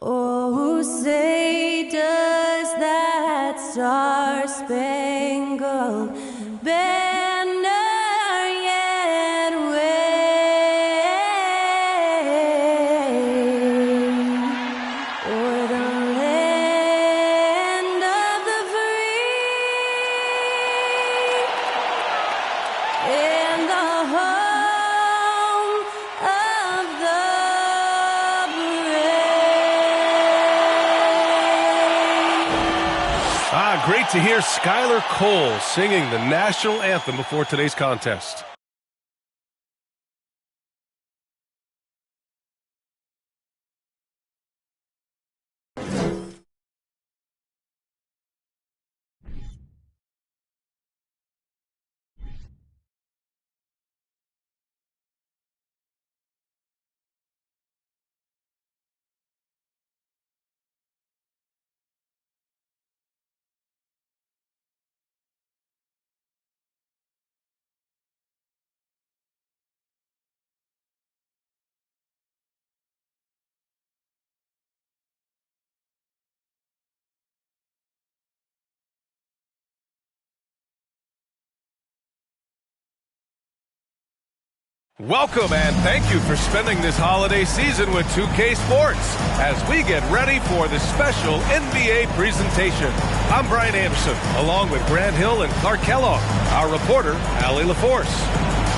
Oh, say does that star-spangled banner yet wave o'er the land of the free and the home of the Great to hear Skylar Cole singing the national anthem before today's contest. Welcome and thank you for spending this holiday season with 2K Sports as we get ready for the special NBA presentation. I'm Brian Anderson, along with Grant Hill and Clark Kellogg, our reporter, Allie LaForce.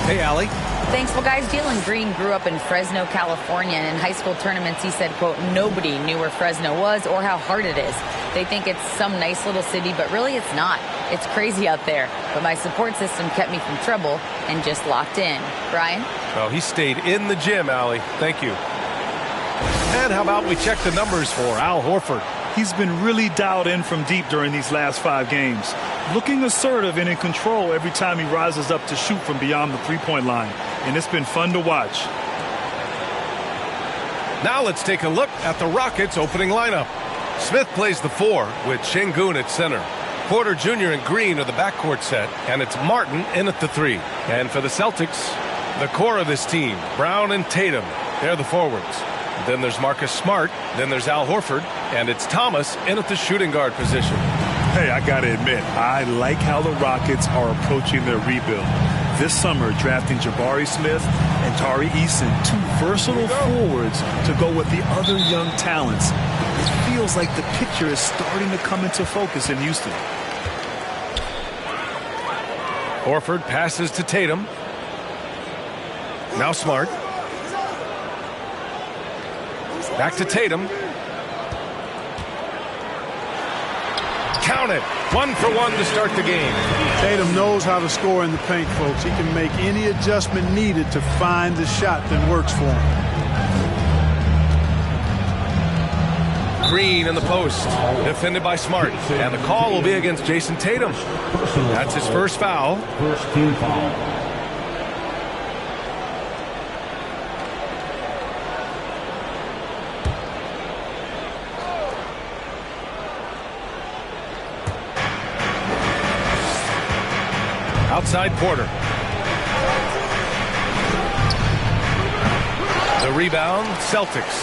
Hey, Allie. Thanks. Well, guys, Jalen Green grew up in Fresno, California, and in high school tournaments, he said, quote, nobody knew where Fresno was or how hard it is. They think it's some nice little city, but really it's not. It's crazy out there. But my support system kept me from trouble and just locked in. Brian? Well, he stayed in the gym, Allie. Thank you. And how about we check the numbers for Al Horford? He's been really dialed in from deep during these last 5 games. Looking assertive and in control every time he rises up to shoot from beyond the three-point line. And it's been fun to watch. Now let's take a look at the Rockets' opening lineup. Smith plays the 4 with Şengün at center. Porter Jr. and Green are the backcourt set, and it's Martin in at the 3. And for the Celtics, the core of this team, Brown and Tatum, they're the forwards. Then there's Marcus Smart, then there's Al Horford, and it's Thomas in at the shooting guard position. Hey, I got to admit, I like how the Rockets are approaching their rebuild. This summer, drafting Jabari Smith and Tari Eason, 2 versatile forwards to go with the other young talents. It feels like the picture is starting to come into focus in Houston. Horford passes to Tatum. Now Smart. Back to Tatum. Count it. 1 for 1 to start the game. Tatum knows how to score in the paint, folks. He can make any adjustment needed to find the shot that works for him. Green in the post, defended by Smart, and the call will be against Jason Tatum. That's his first foul. First team foul. Outside Porter. The rebound, Celtics.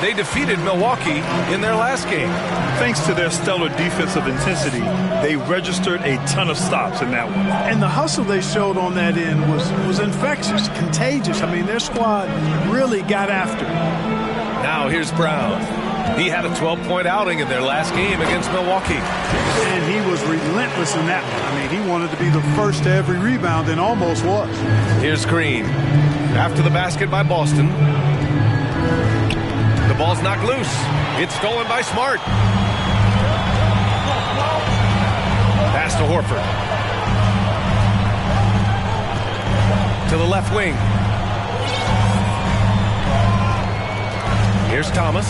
They defeated Milwaukee in their last game. Thanks to their stellar defensive intensity, they registered a ton of stops in that one. And the hustle they showed on that end was infectious, contagious. I mean, their squad really got after it. Now here's Brown. He had a 12-point outing in their last game against Milwaukee. And he was relentless in that one. I mean, he wanted to be the first to every rebound and almost was. Here's Green. After the basket by Boston. The ball's knocked loose. It's stolen by Smart. Pass to Horford. To the left wing. Here's Thomas.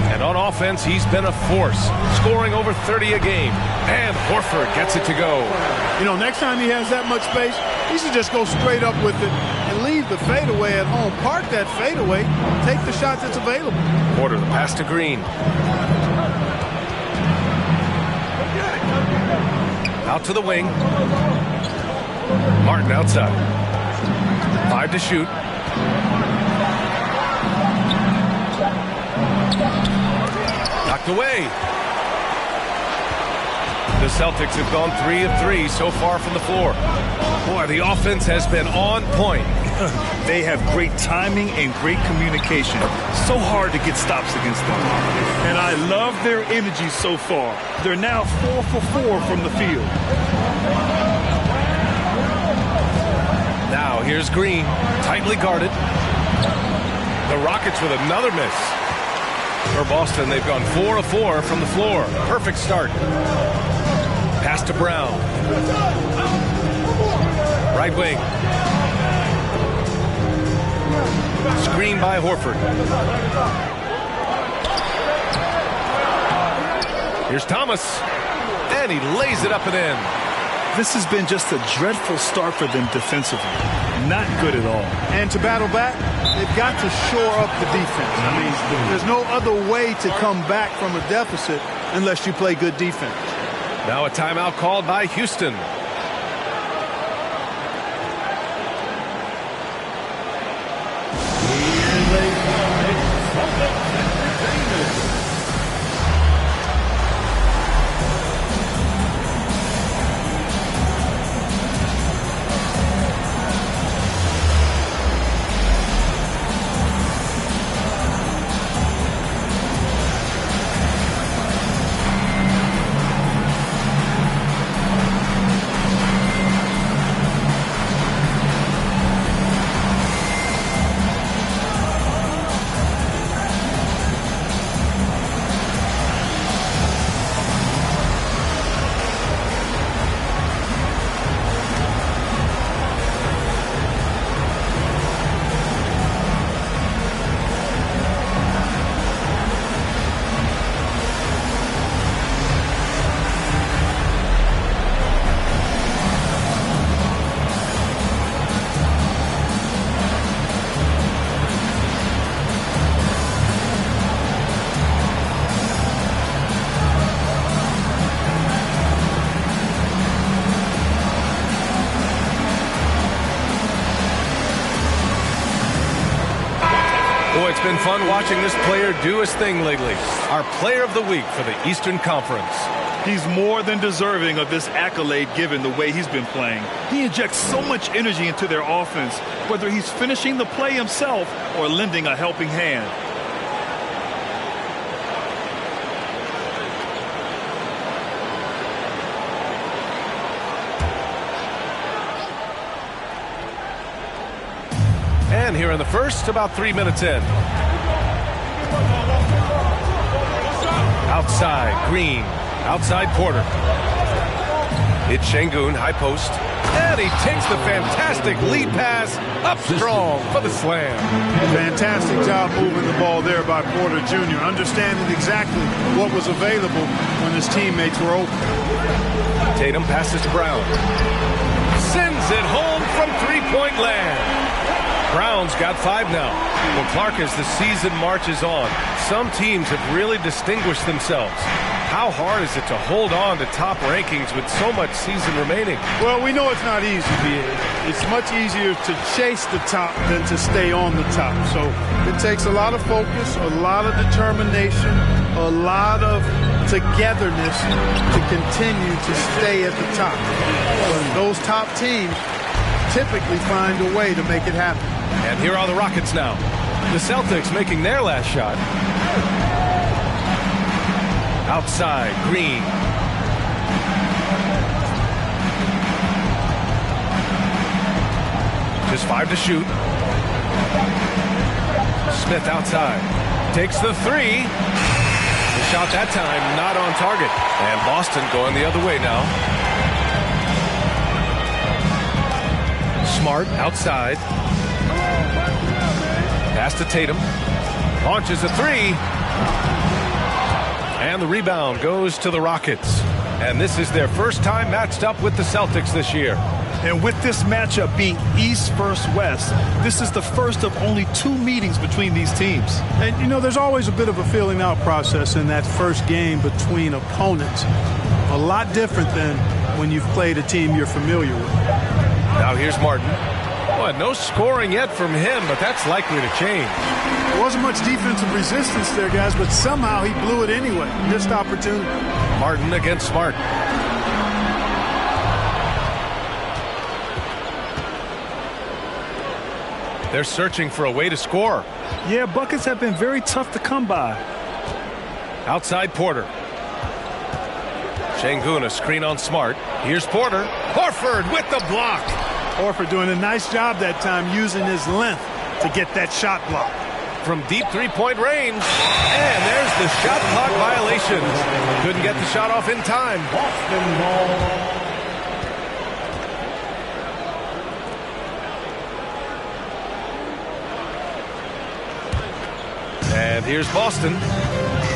And on offense, he's been a force, scoring over 30 a game. And Horford gets it to go. You know, next time he has that much space, he should just go straight up with it and leave the fadeaway at home. Park that fadeaway, take the shot that's available. Porter, the pass to Green. Out to the wing. Martin outside. 5 to shoot. away. The Celtics have gone 3 of 3 so far from the floor. Boy, the offense has been on point. They have great timing and great communication. So hard to get stops against them. And I love their energy so far. They're now 4 for 4 from the field. Now here's Green, tightly guarded. The Rockets with another miss. For Boston, they've gone 4 of 4 from the floor. Perfect start. Pass to Brown. Right wing. Screen by Horford. Here's Thomas. And he lays it up and in. This has been just a dreadful start for them defensively. Not good at all. And to battle back, they've got to shore up the defense. I mean, there's no other way to come back from a deficit unless you play good defense. Now a timeout called by Houston. It's been fun watching this player do his thing lately. Our player of the week for the Eastern Conference. He's more than deserving of this accolade given the way he's been playing. He injects so much energy into their offense, whether he's finishing the play himself or lending a helping hand. And here in the first, about 3 minutes in. Outside, Green. Outside, Porter. It's Şengün, high post. And he takes the fantastic lead pass up strong for the slam. Fantastic job moving the ball there by Porter Jr., understanding exactly what was available when his teammates were open. Tatum passes to Brown. Sends it home from three-point land. Brown's got 5 now. Well, Clark, as the season marches on, some teams have really distinguished themselves. How hard is it to hold on to top rankings with so much season remaining? Well, we know it's not easy, B.A. It's much easier to chase the top than to stay on the top. So it takes a lot of focus, a lot of determination, a lot of togetherness to continue to stay at the top. But those top teams typically find a way to make it happen. And here are the Rockets now. The Celtics making their last shot. Outside, Green. Just 5 to shoot. Smith outside. Takes the 3. The shot that time not on target. And Boston going the other way now. Smart outside. Pass to Tatum. Launches a 3. And the rebound goes to the Rockets. And this is their first time matched up with the Celtics this year. And with this matchup being East versus West, this is the first of only 2 meetings between these teams. And, you know, there's always a bit of a filling out process in that first game between opponents. A lot different than when you've played a team you're familiar with. Now here's Martin. Well, no scoring yet from him, but that's likely to change. There wasn't much defensive resistance there, guys, but somehow he blew it anyway. Missed opportunity. Martin against Smart. They're searching for a way to score. Yeah, buckets have been very tough to come by. Outside Porter. Şengün, a screen on Smart. Here's Porter. Horford with the block. Horford doing a nice job that time using his length to get that shot block. From deep three-point range. And there's the shot clock violation. Couldn't get the shot off in time. And here's Boston.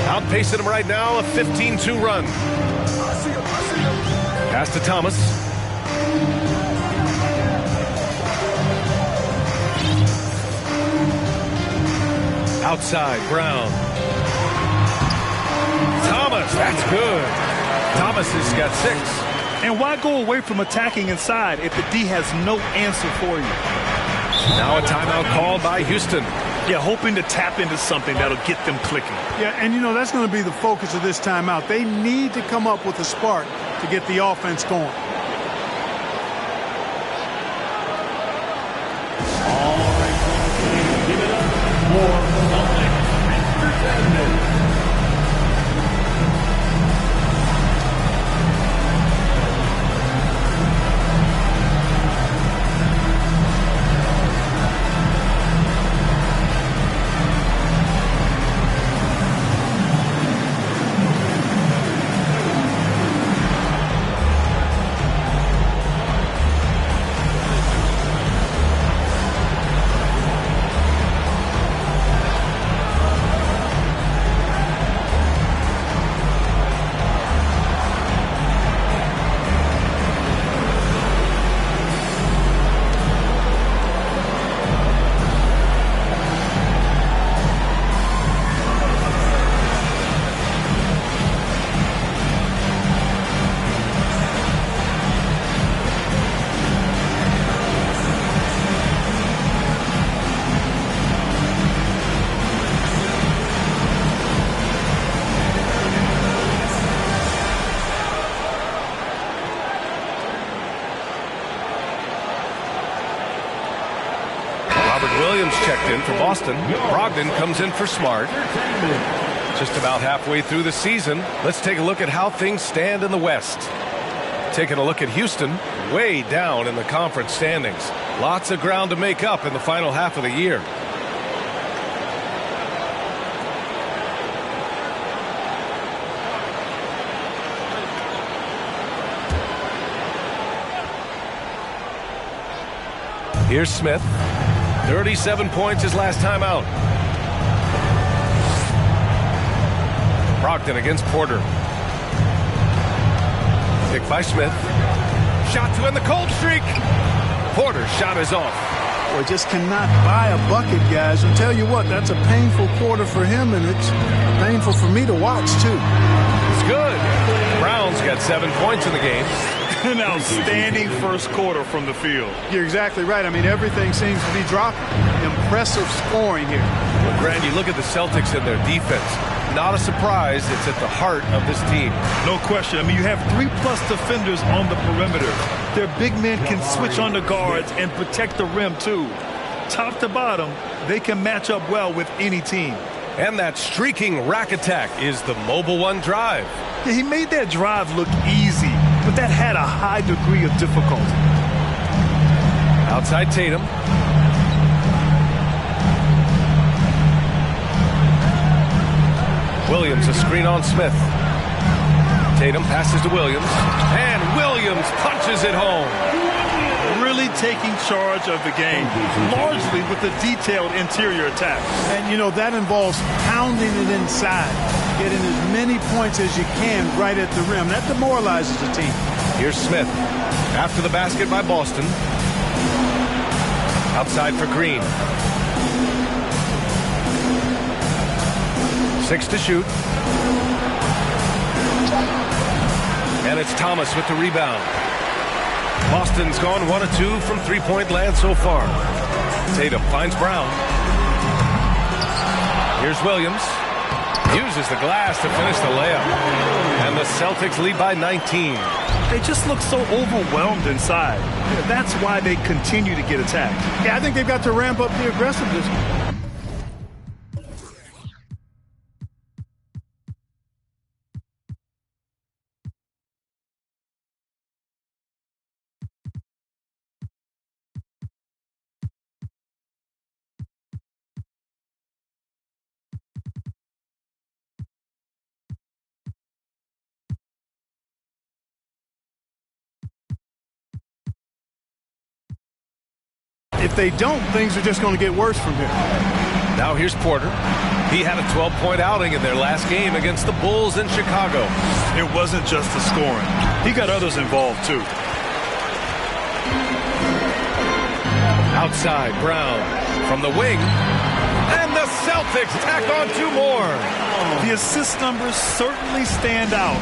Outpacing him right now, a 15-2 run. Pass to Thomas. Outside, Brown. Thomas, that's good. Thomas has got 6. And why go away from attacking inside if the D has no answer for you? Now a timeout called by Houston. Yeah, hoping to tap into something that'll get them clicking. Yeah, and you know, that's going to be the focus of this timeout. They need to come up with a spark to get the offense going. All right, give it up for Celtics. Williams checked in for Boston. Brogdon comes in for Smart. Just about halfway through the season, let's take a look at how things stand in the West. Taking a look at Houston, way down in the conference standings. Lots of ground to make up in the final half of the year. Here's Smith. 37 points his last time out. Brogdon against Porter. Picked by Smith. Shot to end the cold streak. Porter's shot is off. Boy, just cannot buy a bucket, guys. I'll tell you what, that's a painful quarter for him, and it's painful for me to watch, too. It's good. Brown's got 7 points in the game. An outstanding first quarter from the field. You're exactly right. I mean, everything seems to be dropping. Impressive scoring here. Well, Grant, you look at the Celtics and their defense. Not a surprise. It's at the heart of this team. No question. I mean, you have 3+ defenders on the perimeter. Their big men can switch on the guards and protect the rim, too. Top to bottom, they can match up well with any team. And that streaking rack attack is the Mobile One drive. Yeah, he made that drive look easy, but that had a high degree of difficulty. Outside Tatum. Williams, a screen on Smith. Tatum passes to Williams, and Williams punches it home. Really taking charge of the game, largely with the detailed interior attack. And, you know, that involves pounding it inside, getting as many points as you can right at the rim. That demoralizes the team. Here's Smith. After the basket by Boston. Outside for Green. 6 to shoot. And it's Thomas with the rebound. Boston's gone 1 of 2 from three-point land so far. Tatum finds Brown. Here's Williams. Uses the glass to finish the layup. And the Celtics lead by 19. They just look so overwhelmed inside. That's why they continue to get attacked. Yeah, I think they've got to ramp up the aggressiveness. If they don't, things are just going to get worse from here. Now here's Porter. He had a 12-point outing in their last game against the Bulls in Chicago. It wasn't just the scoring. He got others involved, too. Outside, Brown from the wing. And the Celtics tack on 2 more. The assist numbers certainly stand out.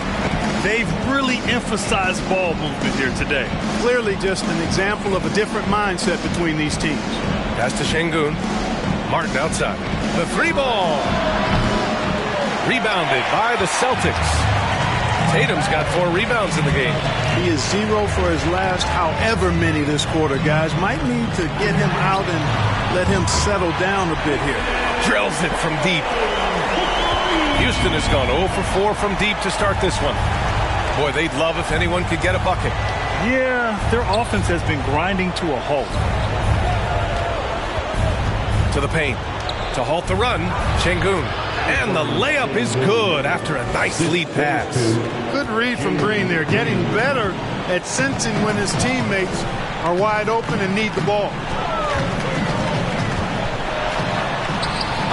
They've really emphasized ball movement here today. Clearly just an example of a different mindset between these teams. Pass to Şengün. Martin outside. The 3-ball. Rebounded by the Celtics. Tatum's got 4 rebounds in the game. He is 0 for his last however many this quarter, guys. Might need to get him out and let him settle down a bit here. Drills it from deep. Houston has gone 0 for 4 from deep to start this one. Boy, they'd love if anyone could get a bucket. Yeah, their offense has been grinding to a halt. To the paint. To halt the run, Şengün. And the layup is good after a nice lead pass. Good read from Green there. Getting better at sensing when his teammates are wide open and need the ball.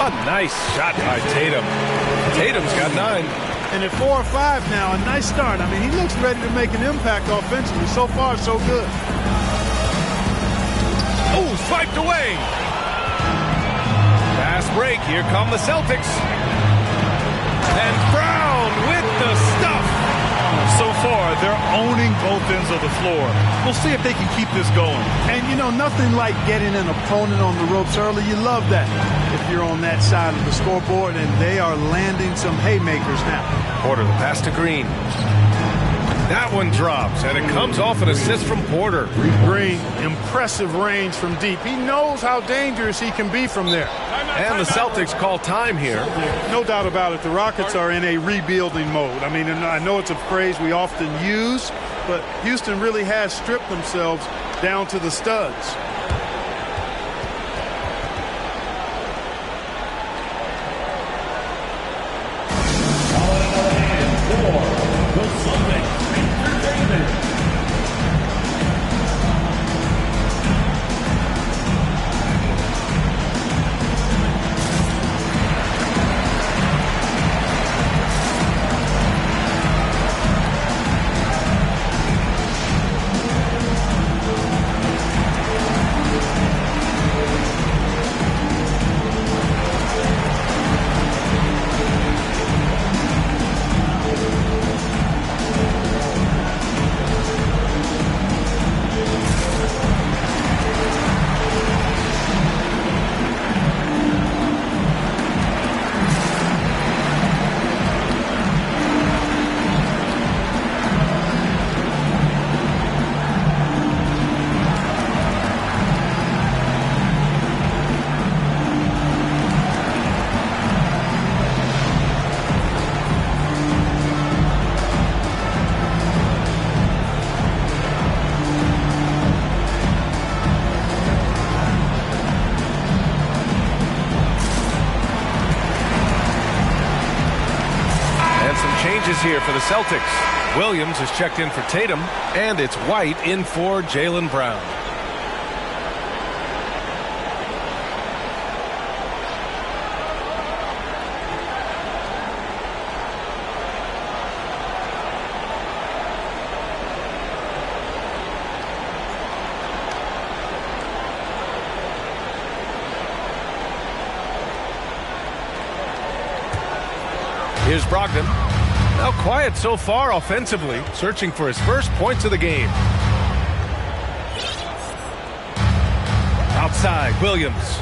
A nice shot by Tatum. Tatum's got 9. And at 4 or 5 now, a nice start. I mean, he looks ready to make an impact offensively. So far, so good. Oh, swiped away. Fast break. Here come the Celtics. And Brown with the stuff. So far, they're owning both ends of the floor. We'll see if they can keep this going. And, you know, nothing like getting an opponent on the ropes early. You love that if you're on that side of the scoreboard, and they are landing some haymakers now. Porter, the pass to Green. That one drops, and it comes off an assist from Porter. Green, impressive range from deep. He knows how dangerous he can be from there. And the Celtics call time here. No doubt about it. The Rockets are in a rebuilding mode. I mean, and I know it's a phrase we often use, but Houston really has stripped themselves down to the studs. Here for the Celtics. Williams has checked in for Tatum, and it's White in for Jaylen Brown. Here's Brogdon. Now quiet so far offensively, searching for his first points of the game. Outside, Williams.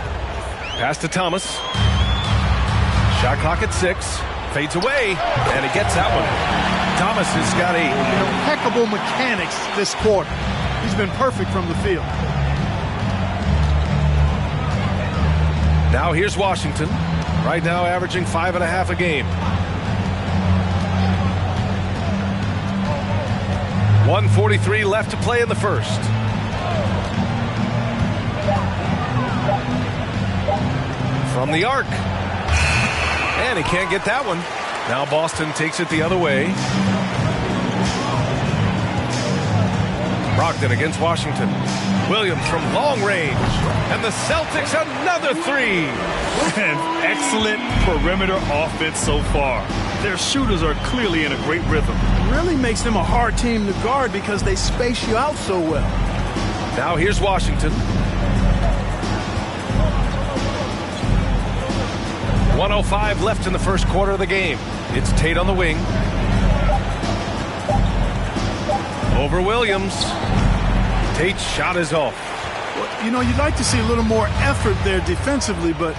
Pass to Thomas. Shot clock at 6. Fades away, and he gets that one. Thomas has got 8. Impeccable mechanics this quarter. He's been perfect from the field. Now here's Washington. Right now averaging 5.5 a game. 1:43 left to play in the first. From the arc. And he can't get that one. Now Boston takes it the other way. Brogdon against Washington. Williams from long range. And the Celtics another 3. And excellent perimeter offense so far. Their shooters are clearly in a great rhythm. It really makes them a hard team to guard because they space you out so well. Now here's Washington. 1:05 left in the first quarter of the game. It's Tate on the wing. Over Williams. Tate's shot is off. Well, you know, you'd like to see a little more effort there defensively, but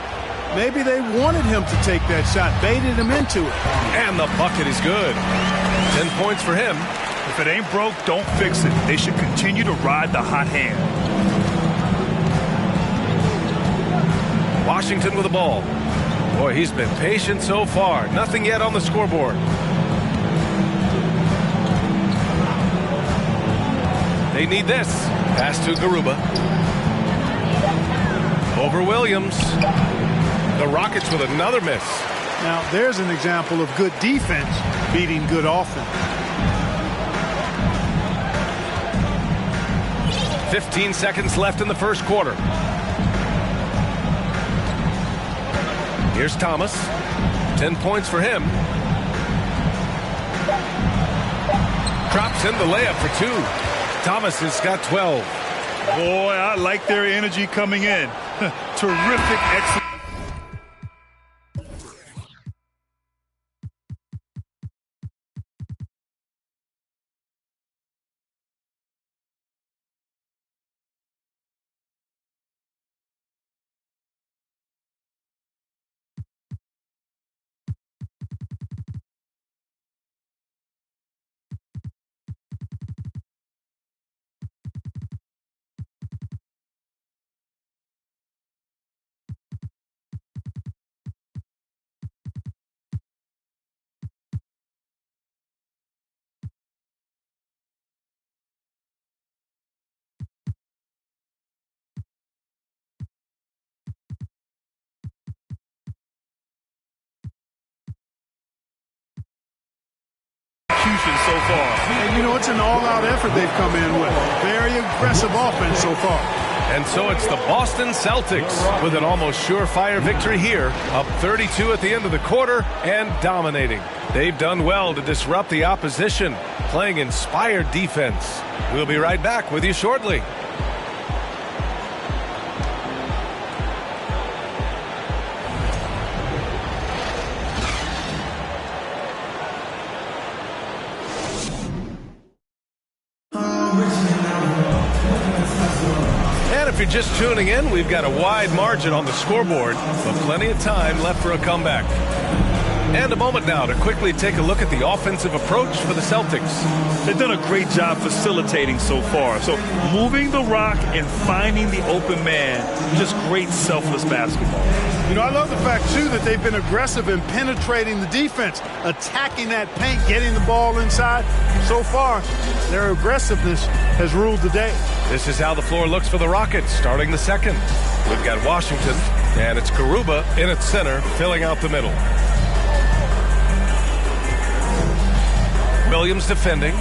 maybe they wanted him to take that shot, baited him into it. And the bucket is good. 10 points for him. If it ain't broke, don't fix it. They should continue to ride the hot hand. Washington with the ball. Boy, he's been patient so far. Nothing yet on the scoreboard. They need this. Pass to Garuba. Over Williams. The Rockets with another miss. Now, there's an example of good defense beating good offense. 15 seconds left in the first quarter. Here's Thomas. 10 points for him. Drops in the layup for 2. Thomas has got 12. Boy, I like their energy coming in. Terrific, excellent. So far. And you know, it's an all-out effort they've come in with. Very aggressive offense so far. And so it's the Boston Celtics with an almost surefire victory here, up 32 at the end of the quarter and dominating. They've done well to disrupt the opposition, playing inspired defense. We'll be right back with you shortly. If you're just tuning in, we've got a wide margin on the scoreboard, but plenty of time left for a comeback. And a moment now to quickly take a look at the offensive approach for the Celtics. They've done a great job facilitating so far. So moving the rock and finding the open man, just great selfless basketball. You know, I love the fact, too, that they've been aggressive in penetrating the defense, attacking that paint, getting the ball inside. So far, their aggressiveness has ruled the day. This is how the floor looks for the Rockets starting the second. We've got Washington, and it's Garuba in its center, filling out the middle. Williams defending.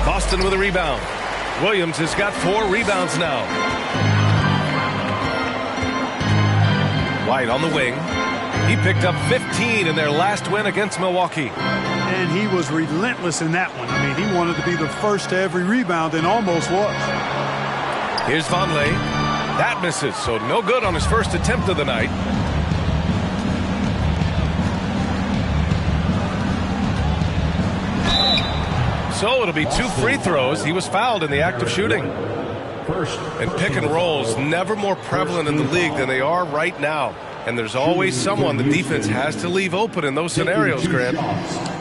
Boston with a rebound. Williams has got 4 rebounds now. White on the wing. He picked up 15 in their last win against Milwaukee. And he was relentless in that one. I mean, he wanted to be the first to every rebound and almost was. Here's Vonleh. That misses, so no good on his first attempt of the night. So it'll be 2 free throws. He was fouled in the act of shooting. And pick and rolls never more prevalent in the league than they are right now. And there's always someone the defense has to leave open in those scenarios, Grant.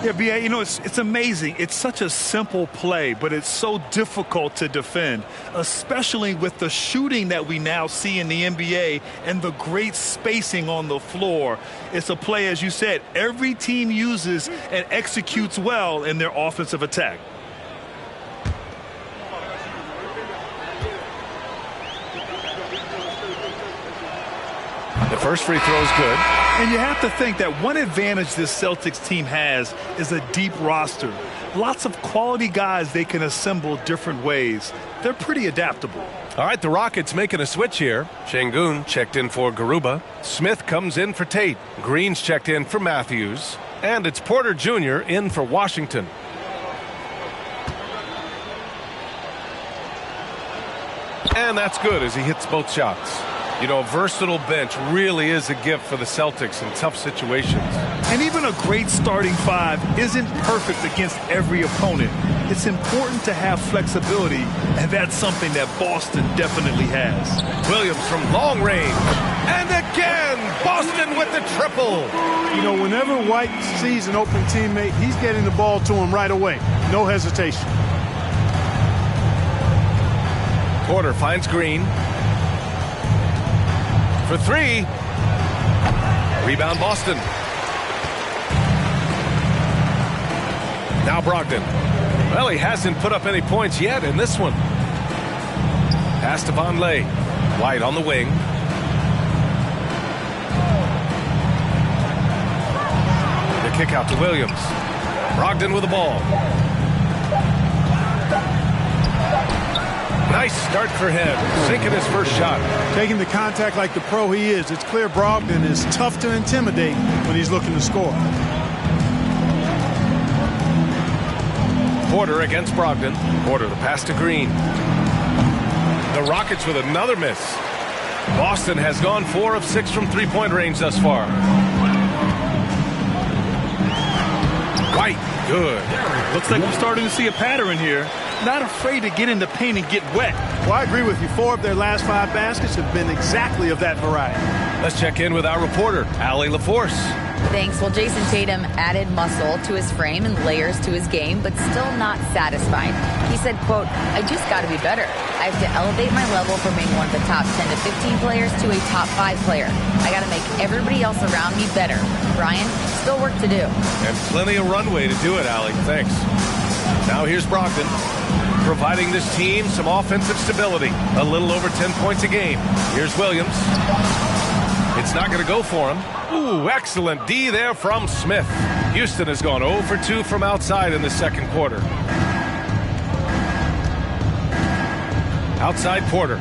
Yeah, B.A., you know, it's amazing. It's such a simple play, but it's so difficult to defend, especially with the shooting that we now see in the NBA and the great spacing on the floor. It's a play, as you said, every team uses and executes well in their offensive attack. The first free throw is good. And you have to think that one advantage this Celtics team has is a deep roster. Lots of quality guys they can assemble different ways. They're pretty adaptable. All right, the Rockets making a switch here. Şengün checked in for Garuba. Smith comes in for Tate. Green's checked in for Matthews. And it's Porter Jr. in for Washington. And that's good as he hits both shots. You know, a versatile bench really is a gift for the Celtics in tough situations. And even a great starting five isn't perfect against every opponent. It's important to have flexibility, and that's something that Boston definitely has. Williams from long range. And again, Boston with the triple. You know, whenever White sees an open teammate, he's getting the ball to him right away. No hesitation. Porter finds Green. For three. Rebound Boston. Now Brogdon. Well, he hasn't put up any points yet in this one. Pass to Vonleh. White on the wing. The kick out to Williams. Brogdon with the ball. Nice start for him, sinking his first shot. Taking the contact like the pro he is, it's clear Brogdon is tough to intimidate when he's looking to score. Porter against Brogdon. Porter, the pass to Green. The Rockets with another miss. Boston has gone 4 of 6 from three-point range thus far. White, good. Looks like we're starting to see a pattern here. Not afraid to get in the paint and get wet. Well, I agree with you. 4 of their last 5 baskets have been exactly of that variety. Let's check in with our reporter, Allie LaForce. Thanks. Well, Jason Tatum added muscle to his frame and layers to his game, but still not satisfied. He said, quote, I just got to be better. I have to elevate my level from being one of the top 10 to 15 players to a top 5 player. I got to make everybody else around me better. Brian, still work to do. And plenty of runway to do it, Allie. Thanks. Now here's Brogdon, providing this team some offensive stability. A little over 10 points a game. Here's Williams. It's not going to go for him. Ooh, excellent D there from Smith. Houston has gone 0 for 2 from outside in the second quarter. Outside Porter.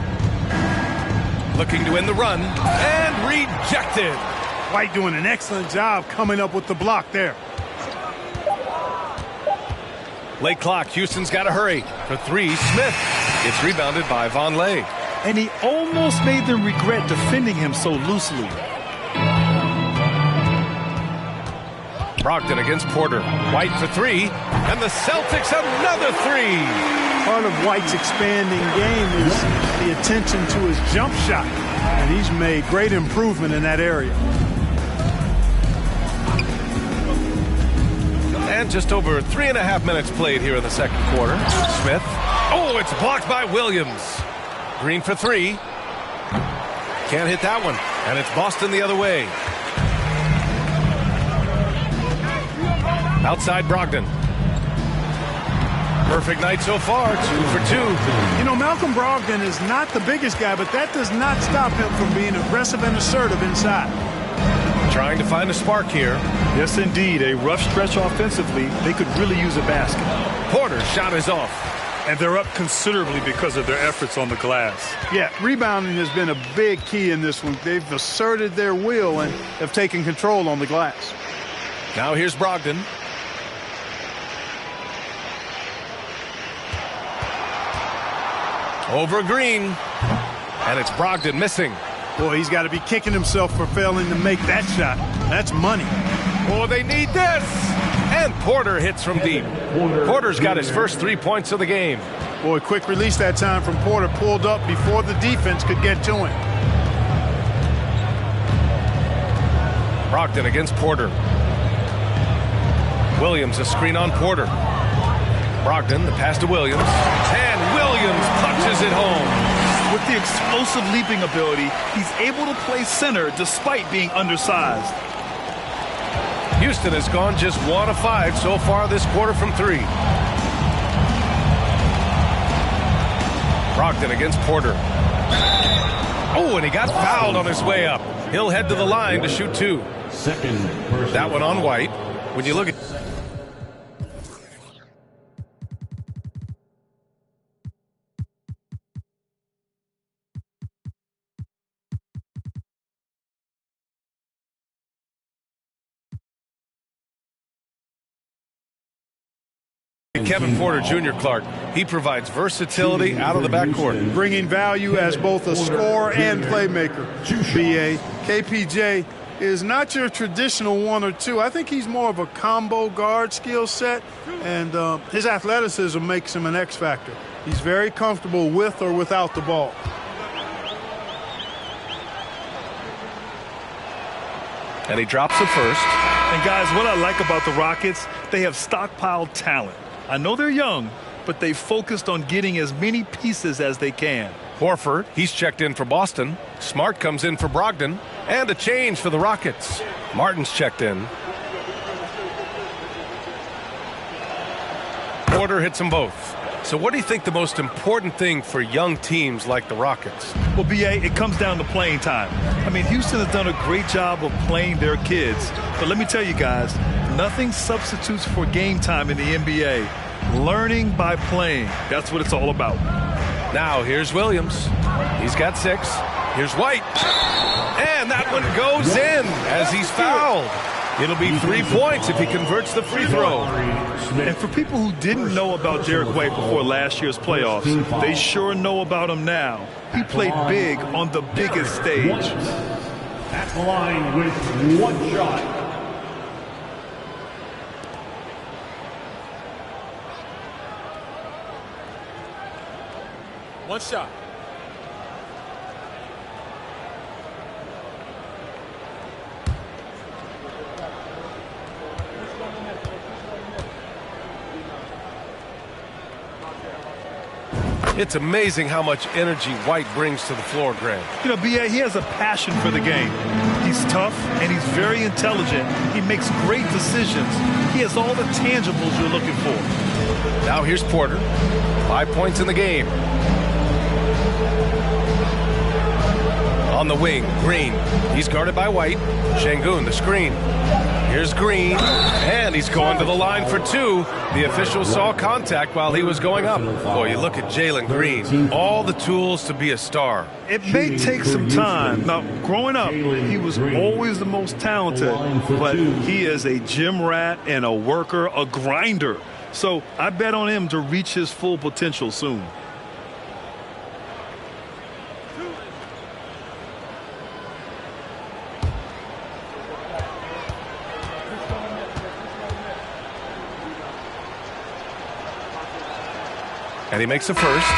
Looking to win the run. And rejected. White doing an excellent job coming up with the block there. Late clock. Houston's got to hurry. For 3, Smith. It's rebounded by Vonleh. And he almost made them regret defending him so loosely. Brogdon against Porter. White for 3. And the Celtics another 3. Part of White's expanding game is the attention to his jump shot. And he's made great improvement in that area. And just over 3.5 minutes played here in the second quarter. Smith. Oh, it's blocked by Williams. Green for 3. Can't hit that one. And it's Boston the other way. Outside Brogdon. Perfect night so far. 2 for 2. You know, Malcolm Brogdon is not the biggest guy, but that does not stop him from being aggressive and assertive inside. Trying to find a spark here. Yes, indeed. A rough stretch offensively. They could really use a basket. Porter's shot is off. And they're up considerably because of their efforts on the glass. Yeah, rebounding has been a big key in this one. They've asserted their will and have taken control on the glass. Now here's Brogdon. Over Green. And it's Brogdon missing. Boy, he's got to be kicking himself for failing to make that shot. That's money. Oh, they need this. And Porter hits from deep. Porter's got his first 3 points of the game. Boy, quick release that time from Porter. Pulled up before the defense could get to him. Brogdon against Porter. Williams a screen on Porter. Brogdon, the pass to Williams. And Williams punches it home. With the explosive leaping ability, he's able to play center despite being undersized. Houston has gone just 1 of 5 so far this quarter from 3. Brogdon against Porter. Oh, and he got fouled on his way up. He'll head to the line to shoot 2. That one on White. When you look at Kevin Porter Jr., Clark, he provides versatility out of the backcourt. Bringing value as both a scorer and playmaker. BA. KPJ is not your traditional 1 or 2. I think he's more of a combo guard skill set, and his athleticism makes him an X factor. He's very comfortable with or without the ball. And he drops the first. And guys, what I like about the Rockets, they have stockpiled talent. I know they're young, but they focused on getting as many pieces as they can. Horford, he's checked in for Boston. Smart comes in for Brogdon. And a change for the Rockets. Martin's checked in. Porter hits them both. So what do you think the most important thing for young teams like the Rockets? Well, BA, it comes down to playing time. I mean, Houston has done a great job of playing their kids. But let me tell you guys, nothing substitutes for game time in the NBA. Learning by playing. That's what it's all about. Now, here's Williams. He's got 6. Here's White. And that one goes in as he's fouled. It'll be 3 points if he converts the free throw. And for people who didn't know about Derek White before last year's playoffs, they sure know about him now. He played big on the biggest stage. At the line with 1 shot. One shot. It's amazing how much energy White brings to the floor, Grant. You know, B.A., he has a passion for the game. He's tough, and he's very intelligent. He makes great decisions. He has all the tangibles you're looking for. Now here's Porter. 5 points in the game. On the wing, Green. He's guarded by White. Şengün, the screen. Here's Green, and he's going to the line for 2. The official saw contact while he was going up. Boy, you look at Jalen Green. All the tools to be a star. It may take some time. Now, growing up, he was always the most talented, but he is a gym rat and a worker, a grinder. So I bet on him to reach his full potential soon. And he makes a first.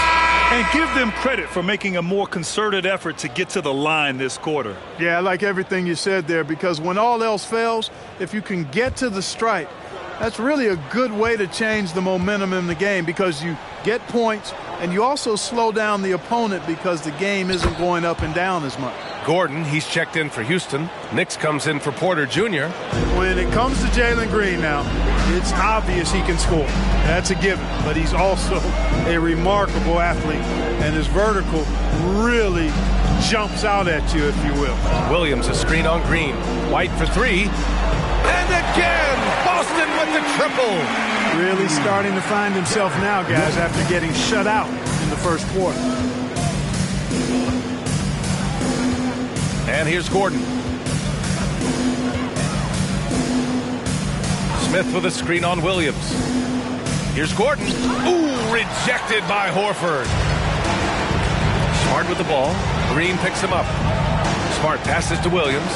And give them credit for making a more concerted effort to get to the line this quarter. Yeah, I like everything you said there, because when all else fails, if you can get to the stripe, that's really a good way to change the momentum in the game, because you get points and you also slow down the opponent because the game isn't going up and down as much. Gordon, he's checked in for Houston. Nix comes in for Porter Jr. When it comes to Jalen Green now, it's obvious he can score. That's a given. But he's also a remarkable athlete, and his vertical really jumps out at you, if you will. Williams, a screen on Green. White for 3. And again, Boston with the triple. Really starting to find himself now, guys, after getting shut out in the first quarter. And here's Gordon. Smith with a screen on Williams. Here's Gordon. Ooh, rejected by Horford. Smart with the ball. Green picks him up. Smart passes to Williams.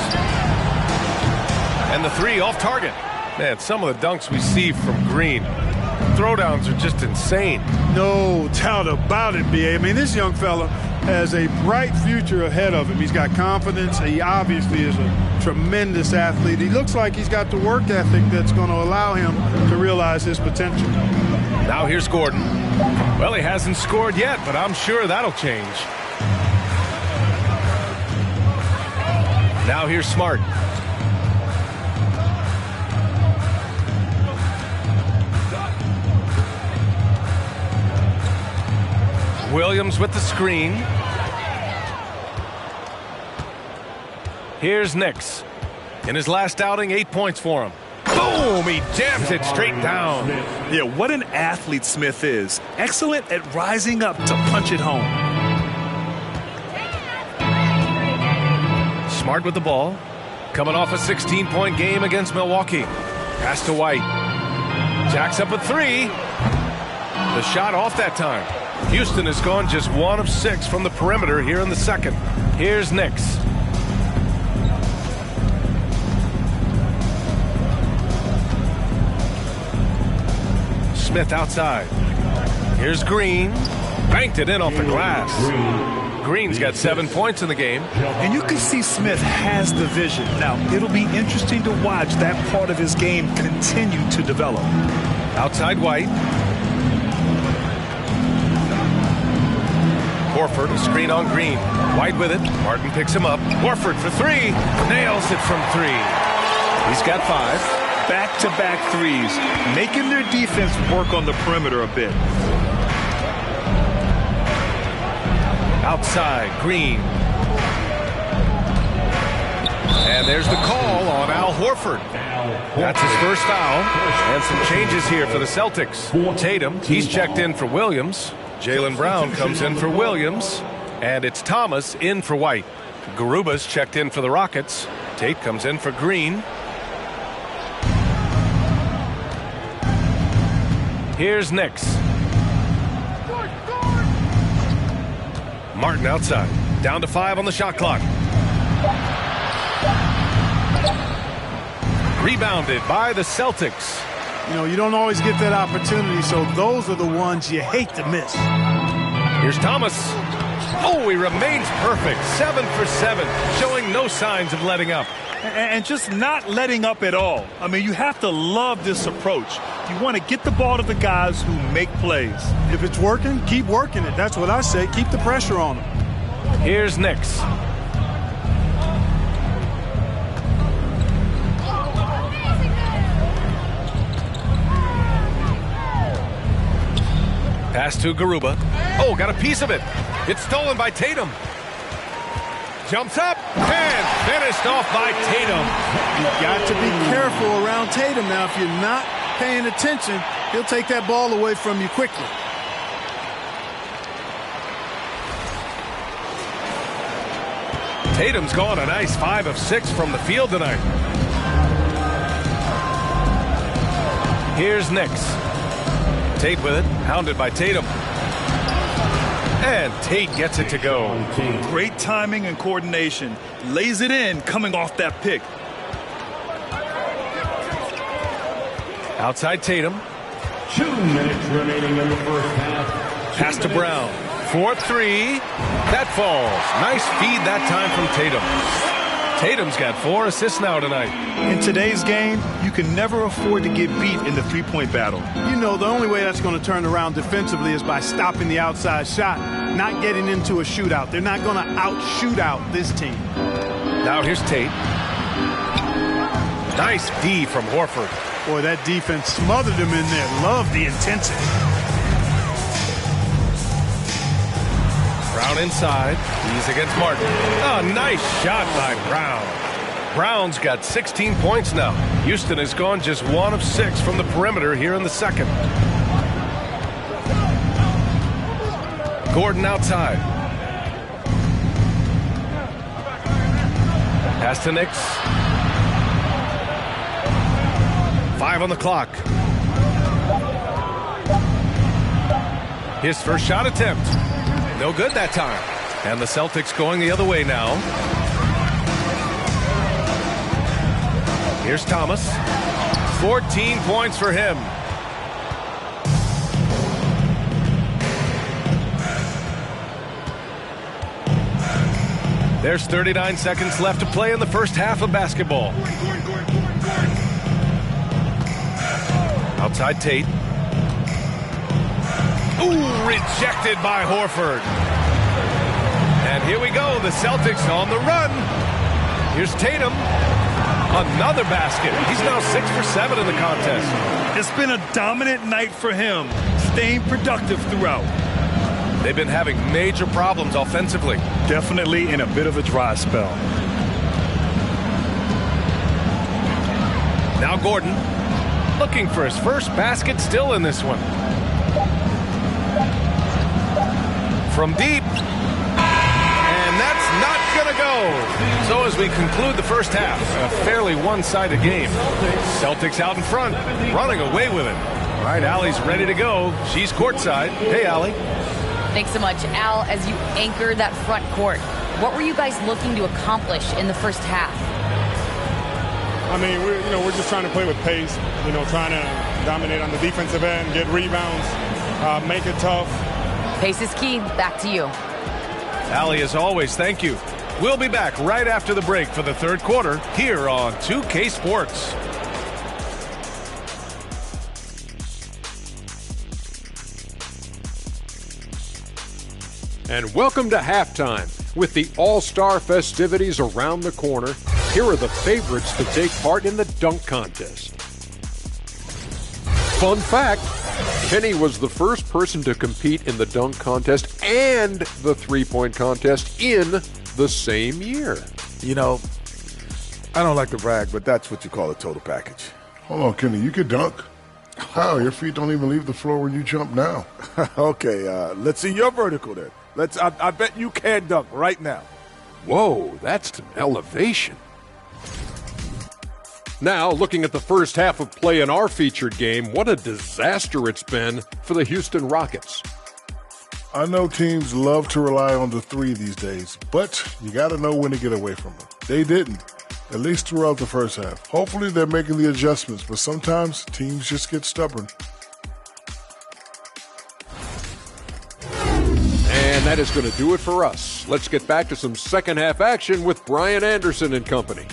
And the 3 off target. Man, some of the dunks we see from Green, throwdowns are just insane. No doubt about it, B.A. I mean, this young fella has a bright future ahead of him. He's got confidence. He obviously is a tremendous athlete. He looks like he's got the work ethic that's going to allow him to realize his potential. Now here's Gordon. Well, he hasn't scored yet, but I'm sure that'll change. Now here's Smart. Williams with the screen. Here's Nix. In his last outing, 8 points for him. Boom! He jams it straight down. Yeah, what an athlete Smith is. Excellent at rising up to punch it home. Smart with the ball. Coming off a 16-point game against Milwaukee. Pass to White. Jacks up a three. The shot off that time. Houston has gone just 1 of 6 from the perimeter here in the second. Here's Nix. Smith outside. Here's Green. Banked it in off the glass. Green's got 7 points in the game. And you can see Smith has the vision. Now, it'll be interesting to watch that part of his game continue to develop. Outside White. Horford, a screen on Green. White with it. Martin picks him up. Horford for three. Nails it from three. He's got 5. Back-to-back threes, making their defense work on the perimeter a bit. Outside, Green. And there's the call on Al Horford. That's his first foul. And some changes here for the Celtics. Tatum, he's checked in for Williams. Jaylen Brown comes in for Williams. And it's Thomas in for White. Garuba's checked in for the Rockets. Tate comes in for Green. Here's Nix. Martin outside. Down to 5 on the shot clock. Rebounded by the Celtics. You know, you don't always get that opportunity, so those are the ones you hate to miss. Here's Thomas. Oh, he remains perfect. 7 for 7, showing no signs of letting up. And just not letting up at all. I mean, you have to love this approach. You want to get the ball to the guys who make plays. If it's working, keep working it. That's what I say. Keep the pressure on them. Here's Nix. Pass to Garuba. Oh, got a piece of it. It's stolen by Tatum. Jumps up and finished off by Tatum. You've got to be careful around Tatum now. If you're not paying attention, he'll take that ball away from you quickly. Tatum's gone a nice 5 of 6 from the field tonight. Here's Nix. Tate with it, hounded by Tatum. And Tate gets it to go. Great timing and coordination. Lays it in coming off that pick. Outside Tatum. 2 minutes remaining in the first half. Pass to Brown. 4-3. That falls. Nice feed that time from Tatum. Tatum's got 4 assists now tonight. In today's game, you can never afford to get beat in the three-point battle. You know, the only way that's going to turn around defensively is by stopping the outside shot, not getting into a shootout. They're not going to out-shoot out this team. Now here's Tate. Nice D from Horford. Boy, that defense smothered him in there. Love the intensity. Brown inside. He's against Martin. Oh, nice shot by Brown. Brown's got 16 points now. Houston has gone just 1 of 6 from the perimeter here in the second. Gordon outside. Pass to Nix. 5 on the clock. His first shot attempt. No good that time. And the Celtics going the other way now. Here's Thomas. 14 points for him. There's 39 seconds left to play in the first half of basketball. Outside Tate. Ooh, rejected by Horford. And here we go, the Celtics on the run. Here's Tatum. Another basket. He's now 6 for 7 in the contest. It's been a dominant night for him, staying productive throughout. They've been having major problems offensively. Definitely in a bit of a dry spell. Now Gordon, looking for his first basket, still in this one. From deep. And that's not going to go. So as we conclude the first half, a fairly one-sided game. Celtics out in front, running away with it. All right, Allie's ready to go. She's courtside. Hey, Allie. Thanks so much, Al. As you anchor that front court, what were you guys looking to accomplish in the first half? I mean, we're just trying to play with pace. Trying to dominate on the defensive end, get rebounds, make it tough. Pace is key. Back to you. Allie, as always, thank you. We'll be back right after the break for the third quarter here on 2K Sports. And welcome to halftime. With the All-Star festivities around the corner, here are the favorites to take part in the dunk contest. Fun fact, Kenny was the first person to compete in the dunk contest and the three-point contest in the same year. I don't like to brag, but that's what you call a total package. Hold on, Kenny, you can dunk. How? Your feet don't even leave the floor when you jump now. Okay, let's see your vertical then. I bet you can dunk right now. Whoa, that's an elevation. Now, looking at the first half of play in our featured game, what a disaster it's been for the Houston Rockets. I know teams love to rely on the three these days, but you got to know when to get away from them. They didn't, at least throughout the first half. Hopefully they're making the adjustments, but sometimes teams just get stubborn. And that is going to do it for us. Let's get back to some second half action with Brian Anderson and company.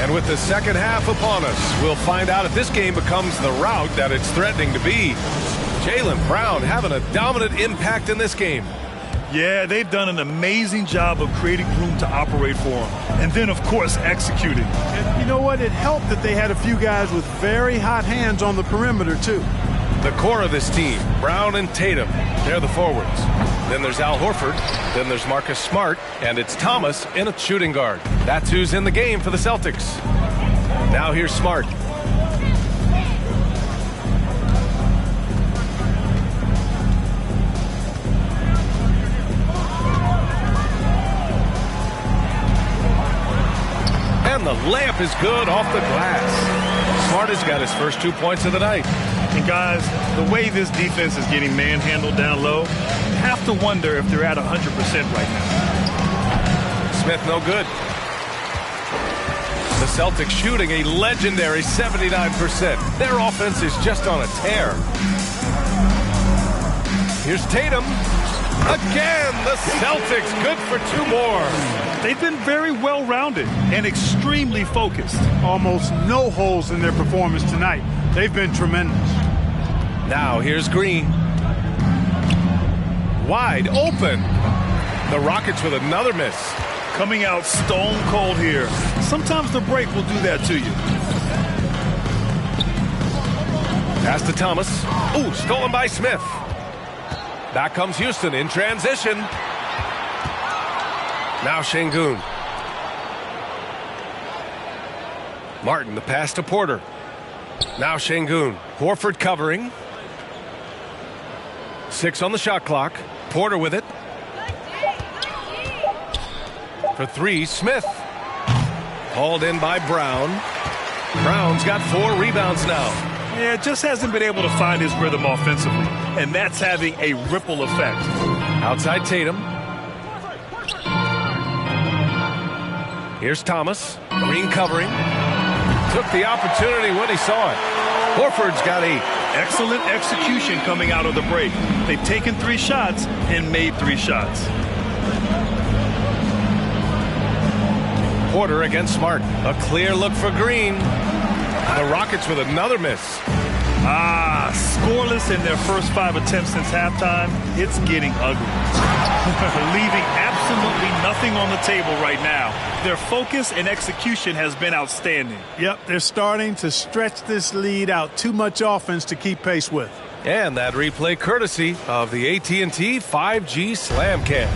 And with the second half upon us, we'll find out if this game becomes the rout that it's threatening to be. Jaylen Brown having a dominant impact in this game. Yeah, they've done an amazing job of creating room to operate for him. And then, of course, executing. And you know what? It helped that they had a few guys with very hot hands on the perimeter, too. The core of this team, Brown and Tatum, they're the forwards. Then there's Al Horford, then there's Marcus Smart, and it's Thomas in a shooting guard. That's who's in the game for the Celtics. Now here's Smart. And the layup is good off the glass. Smart has got his first 2 points of the night. And guys, the way this defense is getting manhandled down low, you have to wonder if they're at 100% right now. Smith no good. The Celtics shooting a legendary 79%. Their offense is just on a tear. Here's Tatum. Again, the Celtics good for two more. They've been very well-rounded and extremely focused. Almost no holes in their performance tonight. They've been tremendous. Now here's Green. Wide open. The Rockets with another miss. Coming out stone cold here. Sometimes the break will do that to you. Pass to Thomas. Ooh, stolen by Smith. Back comes Houston in transition. Now Şengün. Martin, the pass to Porter. Now Şengün. Horford covering. 6 on the shot clock. Porter with it. For 3, Smith. Hauled in by Brown. Brown's got 4 rebounds now. Yeah, just hasn't been able to find his rhythm offensively, and that's having a ripple effect. Outside Tatum. Here's Thomas. Green covering. Took the opportunity when he saw it. Horford's got 8. Excellent execution coming out of the break. They've taken 3 shots and made 3 shots. Porter against Smart. A clear look for Green. The Rockets with another miss. Scoreless in their first 5 attempts since halftime. It's getting ugly. Leaving absolutely nothing on the table right now. Their focus and execution has been outstanding. Yep, they're starting to stretch this lead out. Too much offense to keep pace with. And that replay courtesy of the AT&T 5G Slam Cam.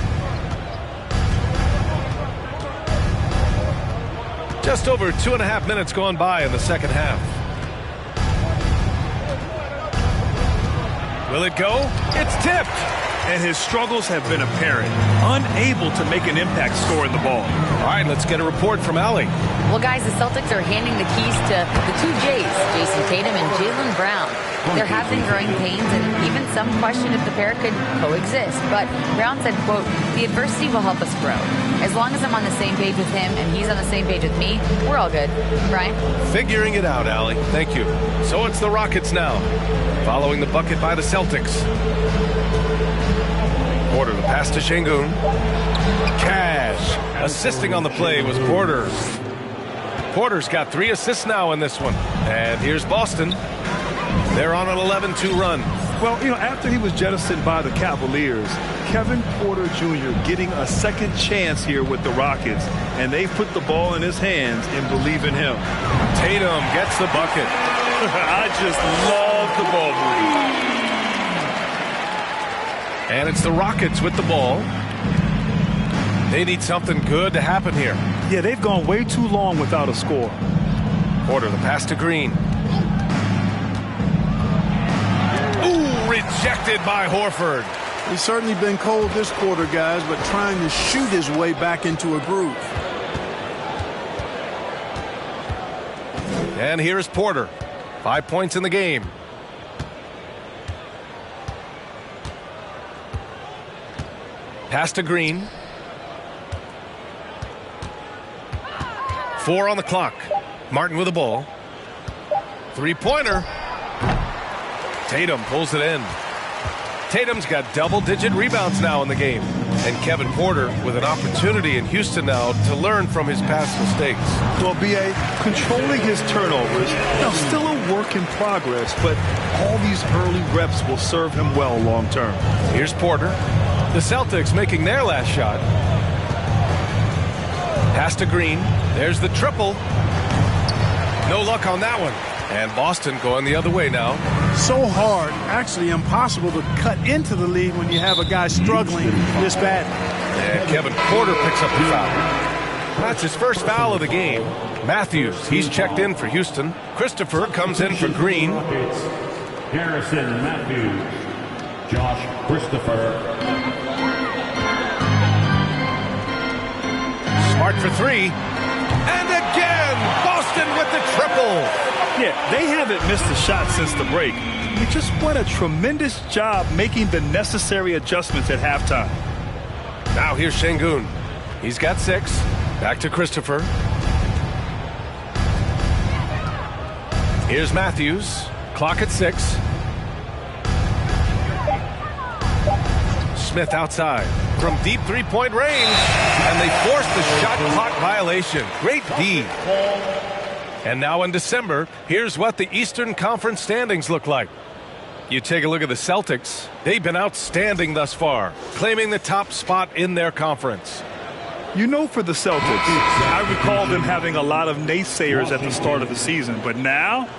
Just over 2.5 minutes gone by in the second half. Will it go? It's tipped. And his struggles have been apparent. Unable to make an impact scoring the ball. All right, let's get a report from Allie. Well, guys, the Celtics are handing the keys to the 2 J's, Jason Tatum and Jaylen Brown. There have been growing pains, and even some question if the pair could coexist. But Brown said, quote, "The adversity will help us grow. As long as I'm on the same page with him and he's on the same page with me, we're all good." Brian? Figuring it out, Allie. Thank you. So it's the Rockets now, following the bucket by the Celtics. Porter, the pass to Şengün. Cash. Assisting on the play was Porter. Porter's got 3 assists now in this one. And here's Boston. They're on an 11-2 run. Well, after he was jettisoned by the Cavaliers, Kevin Porter Jr. getting a second chance here with the Rockets, and they've put the ball in his hands and believe in him. Tatum gets the bucket. I just love the ball movement. And it's the Rockets with the ball. They need something good to happen here. Yeah, they've gone way too long without a score. Porter, the pass to Green. Ooh, rejected by Horford. He's certainly been cold this quarter, guys, but trying to shoot his way back into a groove. And here's Porter. 5 points in the game. Pass to Green. 4 on the clock. Martin with the ball. 3-pointer. Tatum pulls it in. Tatum's got double-digit rebounds now in the game. And Kevin Porter with an opportunity in Houston now to learn from his past mistakes. Well, B.A., controlling his turnovers, still a work in progress, but all these early reps will serve him well long term. Here's Porter. The Celtics making their last shot. Pass to Green. There's the triple. No luck on that one. And Boston going the other way now. So hard, actually impossible to cut into the lead when you have a guy struggling this bad. And Kevin Porter picks up the foul. That's his first foul of the game. Matthews, he's checked in for Houston. Christopher comes in for Green. Harrison Matthews. Josh Christopher. Smart for 3. And again, Boston with the triple. Yeah, they haven't missed a shot since the break. They just went a tremendous job making the necessary adjustments at halftime. Now here's Şengün. He's got 6. Back to Christopher. Here's Matthews. Clock at 6. Smith outside from deep 3-point range. And they forced the shot clock violation. Great D. And now in December, here's what the Eastern Conference standings look like. You take a look at the Celtics. They've been outstanding thus far, claiming the top spot in their conference. For the Celtics, I recall them having a lot of naysayers at the start of the season, but now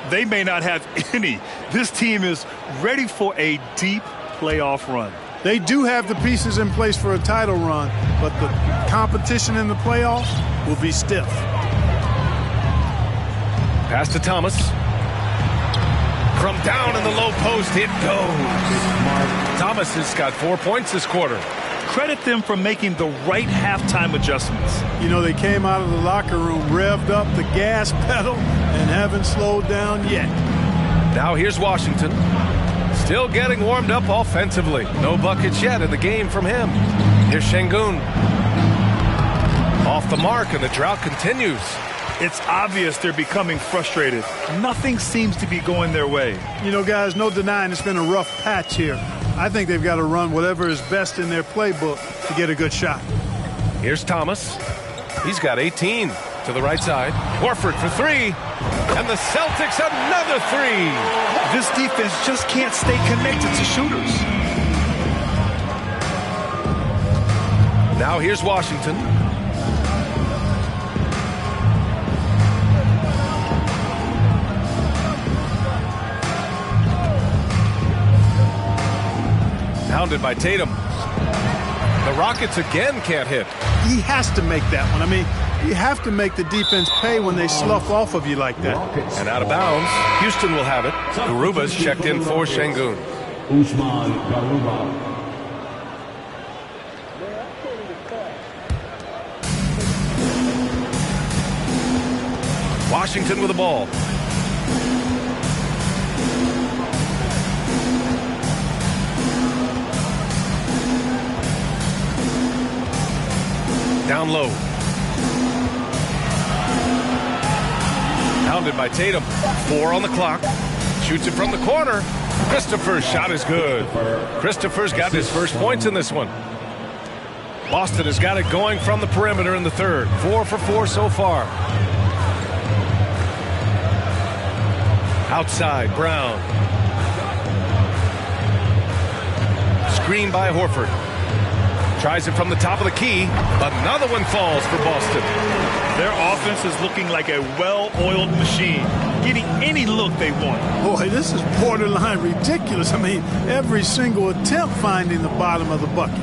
they may not have any. This team is ready for a deep playoff run. They do have the pieces in place for a title run, but the competition in the playoffs will be stiff. Pass to Thomas. From down in the low post, it goes. Thomas has got 4 points this quarter. Credit them for making the right halftime adjustments. They came out of the locker room, revved up the gas pedal, and haven't slowed down yet. Now here's Washington. Still getting warmed up offensively. No buckets yet in the game from him. Here's Şengün. Off the mark, and the drought continues. It's obvious they're becoming frustrated. Nothing seems to be going their way. You know, guys, no denying it's been a rough patch here. I think they've got to run whatever is best in their playbook to get a good shot. Here's Thomas. He's got 18 to the right side. Horford for three. And the Celtics another three. This defense just can't stay connected to shooters. Now here's Washington. Pounded by Tatum. The Rockets again can't hit. He has to make that one. I mean, you have to make the defense pay when they slough off of you like that. And out of bounds, Houston will have it. Garuba's checked in for Şengün. Usman Garuba. Washington with the ball. Down low. Pounded by Tatum. 4 on the clock. Shoots it from the corner. Christopher's shot is good. Christopher's got his first points in this one. Boston has got it going from the perimeter in the third. 4 for 4 so far. Outside, Brown. Screen by Horford. Tries it from the top of the key. Another one falls for Boston. Their offense is looking like a well-oiled machine, getting any look they want. Boy, this is borderline ridiculous. I mean, every single attempt finding the bottom of the bucket.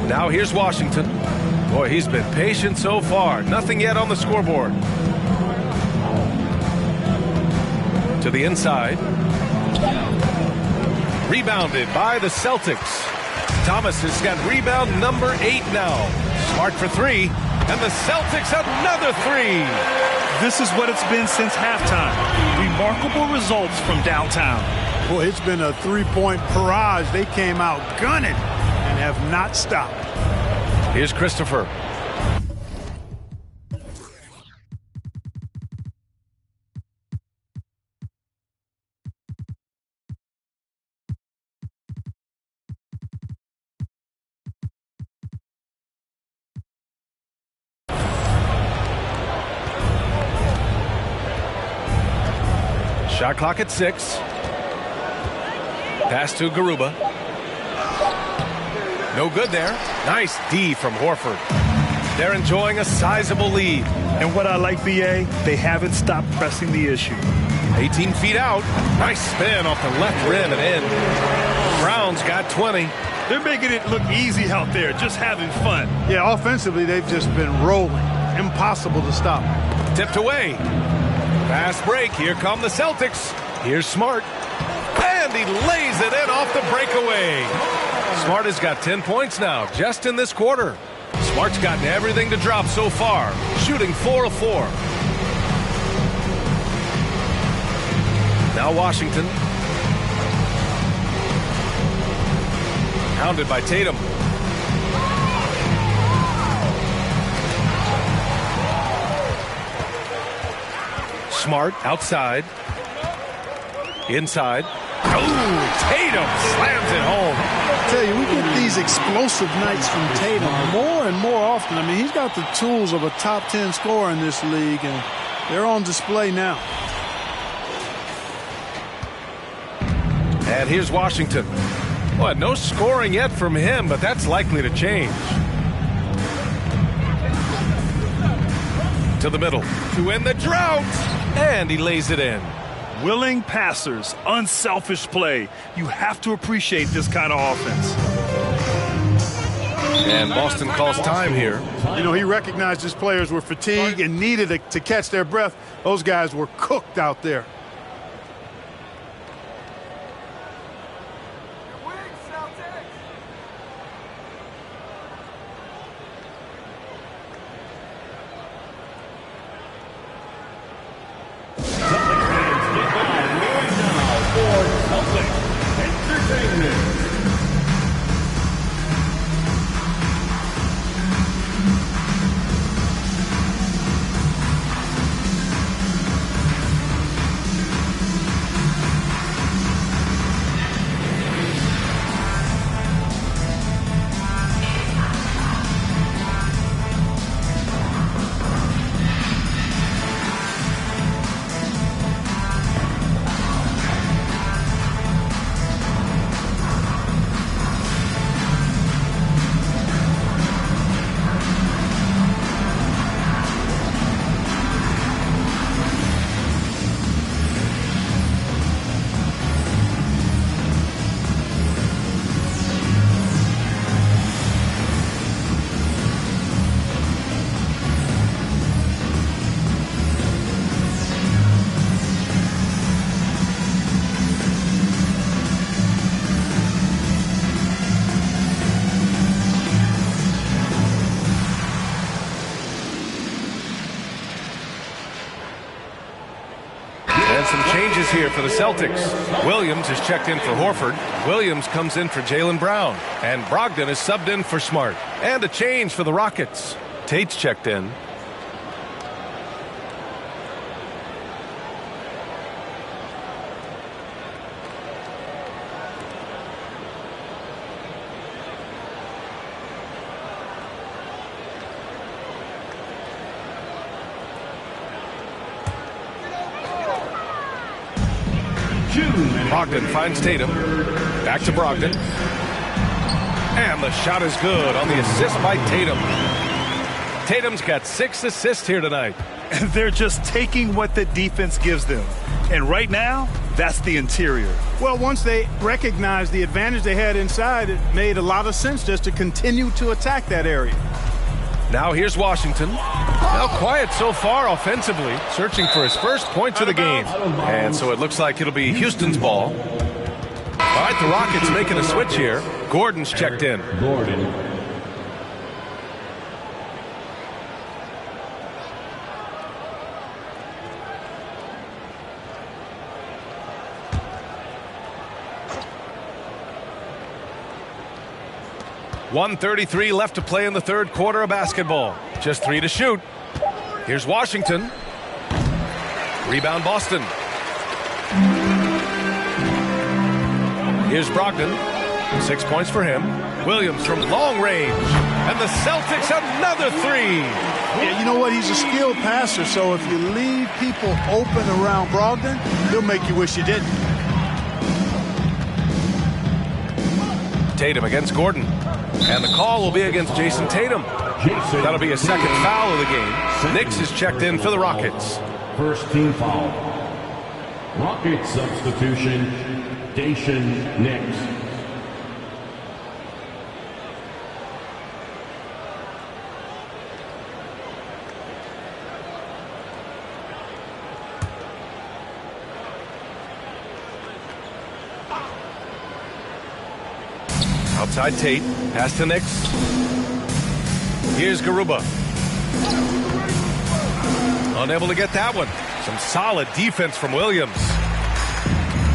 Now here's Washington. Boy, he's been patient so far. Nothing yet on the scoreboard. To the inside. Rebounded by the Celtics. Thomas has got rebound number 8 now. Smart for 3. And the Celtics another 3. This is what it's been since halftime. Remarkable results from downtown. Boy, it's been a three-point barrage. They came out gunning and have not stopped. Here's Christopher. Shot clock at 6. Pass to Garuba. No good there. Nice D from Horford. They're enjoying a sizable lead. And what I like, BA, they haven't stopped pressing the issue. 18 feet out. Nice spin off the left rim and in. Brown's got 20. They're making it look easy out there, just having fun. Yeah, offensively, they've just been rolling. Impossible to stop. Tipped away. Fast break. Here come the Celtics. Here's Smart. And he lays it in off the breakaway. Smart has got 10 points now, just in this quarter. Smart's gotten everything to drop so far, shooting 4 of 4. Now Washington. Pounded by Tatum. Smart outside. Inside. Oh, Tatum slams it home. I tell you, we get these explosive nights from Tatum more and more often. I mean, he's got the tools of a top 10 scorer in this league, and they're on display now. And here's Washington. Well, no scoring yet from him, but that's likely to change. To the middle. To end the drought. And he lays it in. Willing passers, unselfish play. You have to appreciate this kind of offense. And Boston calls time here. You know, he recognized his players were fatigued and needed to catch their breath. Those guys were cooked out there. some changes here for the Celtics. Williams is checked in for Horford. Williams comes in for Jaylen Brown. And Brogdon is subbed in for Smart. And a change for the Rockets. Tate's checked in. Brogdon finds Tatum. Back to Brogdon. And the shot is good on the assist by Tatum. Tatum's got 6 assists here tonight. And they're just taking what the defense gives them. And right now, that's the interior. Well, once they recognized the advantage they had inside, it made a lot of sense just to continue to attack that area. Now here's Washington. Now quiet so far offensively, searching for his first points of the game. And so it looks like it'll be Houston's ball. All right, the Rockets making a switch here. Gordon's checked in. Gordon. .133 left to play in the third quarter of basketball. Just 3 to shoot. Here's Washington. Rebound Boston. Here's Brogdon. 6 points for him. Williams from long range. And the Celtics another 3. Yeah, you know what? He's a skilled passer, so if you leave people open around Brogdon, he'll make you wish you didn't. Tatum against Gordon. And the call will be against Jason Tatum. That'll be a second foul of the game. Nix is checked in for the Rockets. First team foul. Rockets substitution, Jason Nix. Outside Tate, pass to Nix. Here's Garuba. Unable to get that one. Some solid defense from Williams.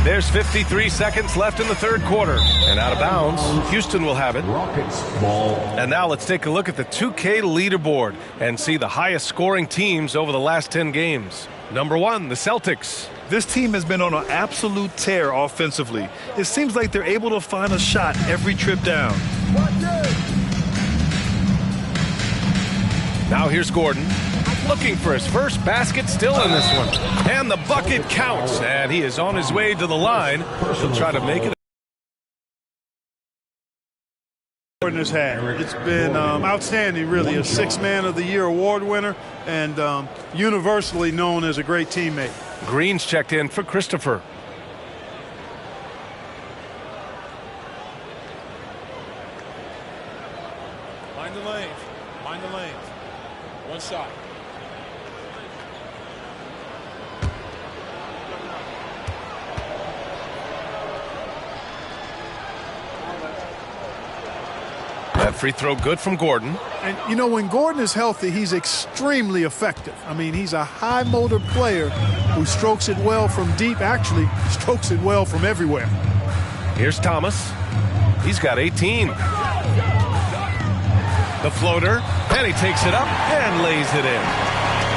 There's 53 seconds left in the third quarter. And out of bounds, Houston will have it. Rockets ball. And now let's take a look at the 2K leaderboard and see the highest scoring teams over the last 10 games. Number 1, the Celtics. This team has been on an absolute tear offensively. It seems like they're able to find a shot every trip down. Now here's Gordon. Looking for his first basket still in this one. And the bucket counts. And he is on his way to the line. He'll try to make it. Gordon has had. It's been outstanding, really. A 6th Man of the Year award winner and universally known as a great teammate. Green's checked in for Christopher. Mind the lanes. Mind the lanes. One shot. That free throw good from Gordon. And, you know, when Gordon is healthy, he's extremely effective. I mean, he's a high-motor player who strokes it well from deep, actually strokes it well from everywhere. Here's Thomas. He's got 18. The floater, and he takes it up and lays it in.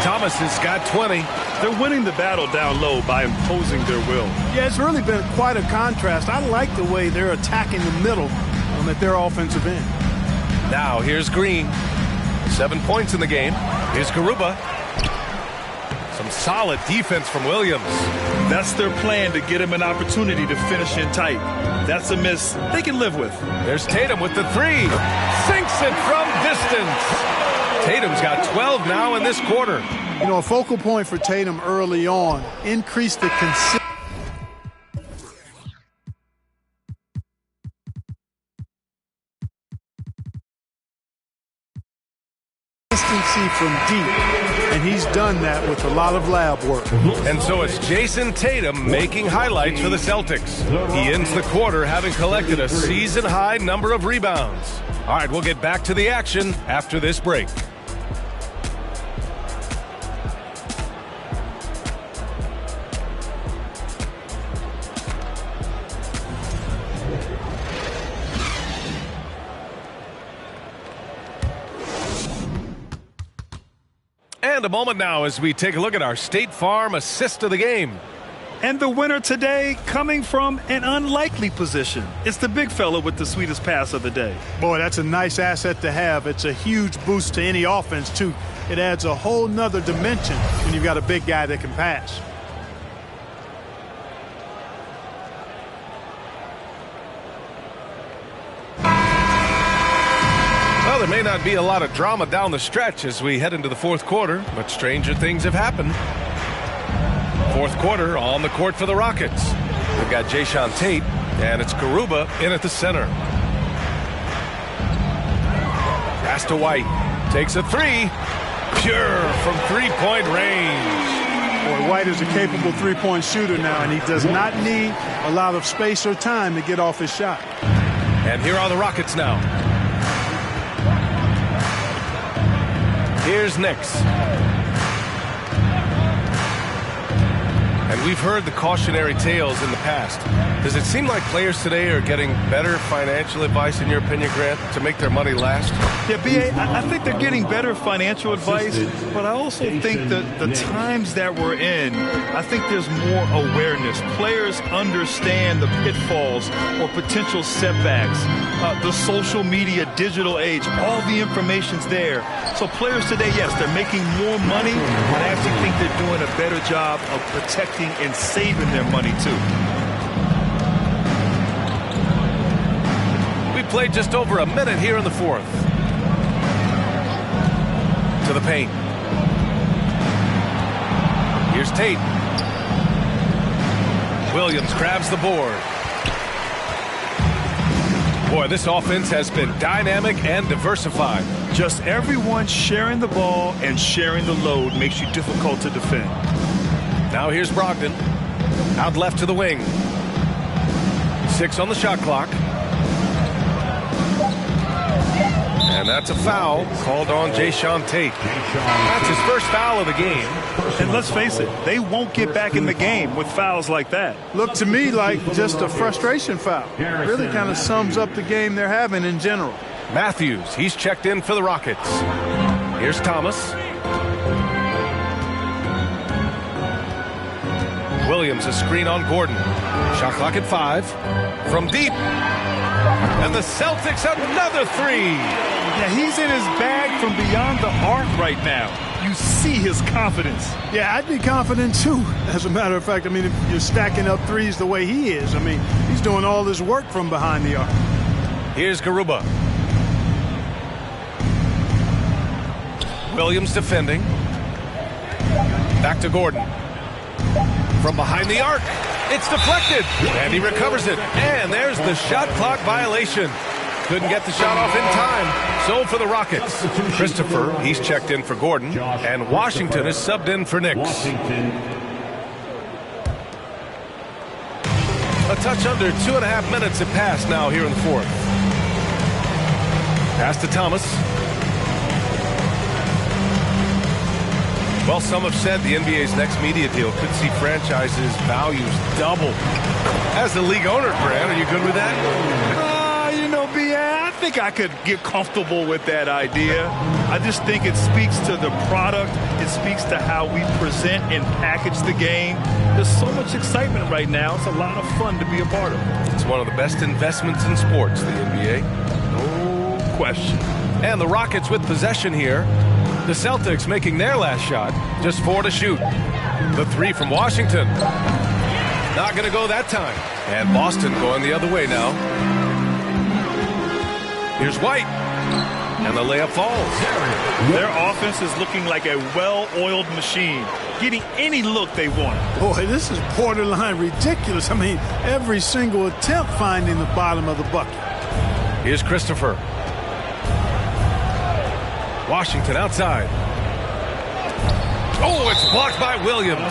Thomas has got 20. They're winning the battle down low by imposing their will. Yeah, it's really been quite a contrast. I like the way they're attacking the middle at their offensive end. Now here's Green. 7 points in the game. Here's Garuba. Some solid defense from Williams. That's their plan, to get him an opportunity to finish in tight. That's a miss they can live with. There's Tatum with the 3. Sinks it from distance. Tatum's got 12 now in this quarter. You know, a focal point for Tatum early on, increase the consistency from deep, and he's done that with a lot of lab work. And so it's Jason Tatum making highlights for the Celtics. He ends the quarter having collected a season-high number of rebounds. All right, we'll get back to the action after this break. And a moment now as we take a look at our State Farm assist of the game. And the winner today coming from an unlikely position. It's the big fella with the sweetest pass of the day. Boy, that's a nice asset to have. It's a huge boost to any offense, too. It adds a whole nother dimension when you've got a big guy that can pass. Well, there may not be a lot of drama down the stretch as we head into the fourth quarter, but stranger things have happened. Fourth quarter on the court for the Rockets. We've got Jayshawn Tate, and it's Garuba in at the center. Pass to White. Takes a three. Pure from three-point range. Boy, White is a capable three-point shooter now, and he does not need a lot of space or time to get off his shot. And here are the Rockets now. Here's Nix. And we've heard the cautionary tales in the past. Does it seem like players today are getting better financial advice, in your opinion, Grant, to make their money last? Yeah, B.A., I think they're getting better financial advice, but I also think that the times that we're in, I think there's more awareness. Players understand the pitfalls or potential setbacks, the social media, digital age, all the information's there. So players today, yes, they're making more money, but I actually think they're doing a better job of protecting and saving their money, too. We played just over a minute here in the fourth. To the paint. Here's Tate. Williams grabs the board. Boy, this offense has been dynamic and diversified. Just everyone sharing the ball and sharing the load makes you difficult to defend. Now here's Brogdon. Out left to the wing. 6 on the shot clock. And that's a foul called on Jayshawn Tate. That's his first foul of the game. And let's face it, they won't get back in the game with fouls like that. Looked to me like just a frustration foul. Really kind of sums up the game they're having in general. Matthews, he's checked in for the Rockets. Here's Thomas. Williams, a screen on Gordon. Shot clock at 5. From deep. And the Celtics another three. Yeah, he's in his bag from beyond the arc right now. You see his confidence. Yeah, I'd be confident too. As a matter of fact, I mean, if you're stacking up threes the way he is, I mean, he's doing all this work from behind the arc. Here's Garuba. Williams defending. Back to Gordon. From behind the arc. It's deflected. And he recovers it. And there's the shot clock violation. Couldn't get the shot off in time. So for the Rockets, Christopher, he's checked in for Gordon. And Washington is subbed in for Nix. A touch under 2.5 minutes have passed now here in the fourth. Pass to Thomas. Well, some have said the NBA's next media deal could see franchises' values double. As the league owner, Grant, are you good with that? You know, B.A., I think I could get comfortable with that idea. I just think it speaks to the product. It speaks to how we present and package the game. There's so much excitement right now. It's a lot of fun to be a part of. It's one of the best investments in sports, the NBA. No question. And the Rockets with possession here. The Celtics making their last shot. Just 4 to shoot. The 3 from Washington. Not going to go that time. And Boston going the other way now. Here's White. And the layup falls. Their offense is looking like a well-oiled machine, getting any look they want. Boy, this is borderline ridiculous. I mean, every single attempt finding the bottom of the bucket. Here's Christopher. Washington outside. Oh, it's blocked by Williams.